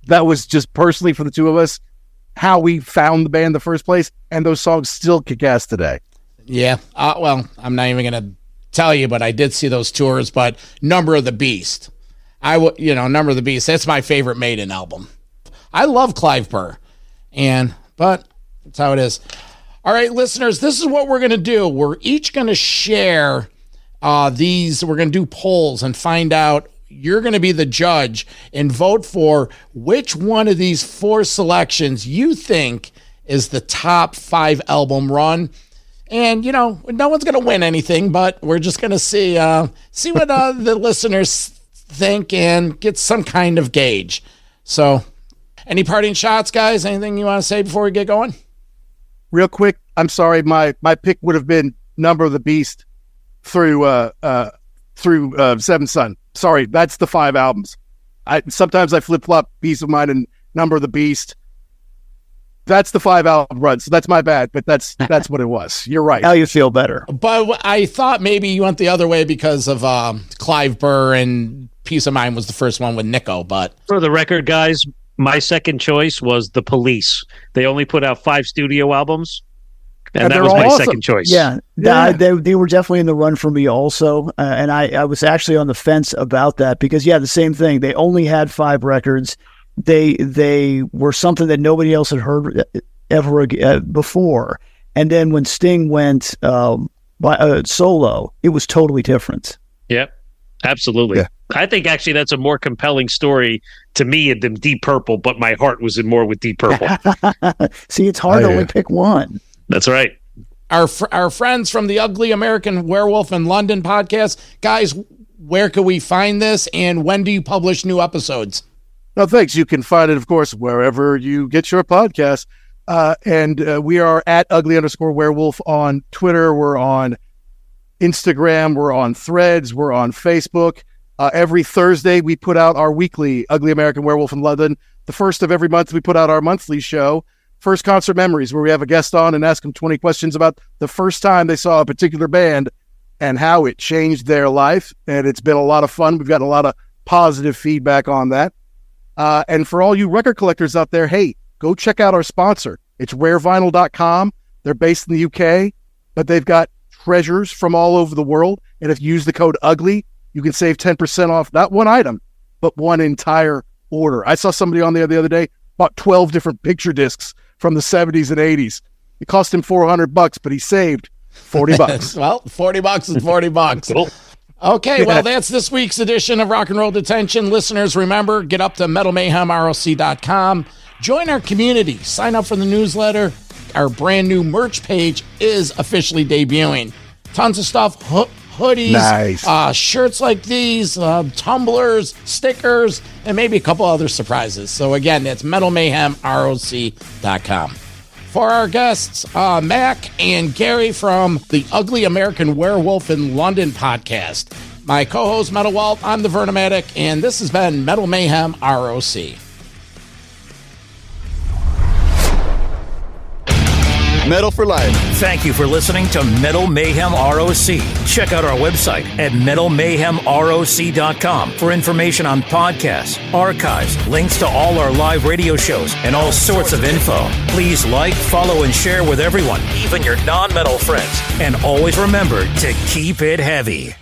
that was just personally for the two of us how we found the band in the first place, and those songs still kick ass today. Yeah, well, I'm not even going to tell you, but I did see those tours, but Number of the Beast. Number of the Beast, that's my favorite Maiden album. I love Clive Burr, but that's how it is. All right, listeners, this is what we're going to do. We're each going to share these. We're going to do polls and find out. You're going to be the judge and vote for which one of these 4 selections you think is the top 5 album run. And, no one's going to win anything, but we're just going to see what the listeners think and get some kind of gauge. So any parting shots, guys? Anything you want to say before we get going? Real quick, I'm sorry. My pick would have been Number of the Beast through Seventh Son. Sorry, that's the 5 albums. Sometimes I flip-flop Peace of Mind and Number of the Beast. That's the 5 album run, so that's my bad, but that's what it was. You're right. Now you feel better. But I thought maybe you went the other way because of Clive Burr and Peace of Mind was the first one with Nico. But for the record, guys, my second choice was The Police. They only put out 5 studio albums. And that was my second choice. Yeah. They were definitely in the run for me also. And I was actually on the fence about that because, the same thing. They only had 5 records. They were something that nobody else had heard ever before. And then when Sting went solo, it was totally different. Yep, absolutely. Yeah. I think actually that's a more compelling story to me than Deep Purple, but my heart was in more with Deep Purple. See, it's hard to only pick one. That's right. Our friends from the Ugly American Werewolf in London podcast, guys, where can we find this and when do you publish new episodes? No, thanks. You can find it, of course, wherever you get your podcast. And we are at ugly_werewolf on Twitter. We're on Instagram. We're on Threads. We're on Facebook. Every Thursday, we put out our weekly Ugly American Werewolf in London. The first of every month, we put out our monthly show, First Concert Memories, where we have a guest on and ask them 20 questions about the first time they saw a particular band and how it changed their life. And it's been a lot of fun. We've gotten a lot of positive feedback on that. And for all you record collectors out there, hey, go check out our sponsor. It's rarevinyl.com. They're based in the UK, but they've got treasures from all over the world. And if you use the code UGLY, you can save 10% off not one item, but one entire order. I saw somebody on there the other day, bought 12 different picture discs from the 70s and 80s. It cost him $400, but he saved $40. Well, $40 is $40. Cool. Okay, well, that's this week's edition of Rock and Roll Detention. Listeners, remember, get up to metalmayhemroc.com. Join our community. Sign up for the newsletter. Our brand new merch page is officially debuting. Tons of stuff, hoodies, nice. Shirts like these, tumblers, stickers, and maybe a couple other surprises. So again, that's metalmayhemroc.com. For our guests, Mac and Gary from the Ugly American Werewolf in London podcast. My co-host, Metal Walt, I'm the Vernomatic, and this has been Metal Mayhem ROC. Metal for life. Thank you for listening to Metal Mayhem ROC. Check out our website at metalmayhemroc.com for information on podcasts, archives, links to all our live radio shows, and all sorts of info. Please like, follow, and share with everyone, even your non-metal friends. And always remember to keep it heavy.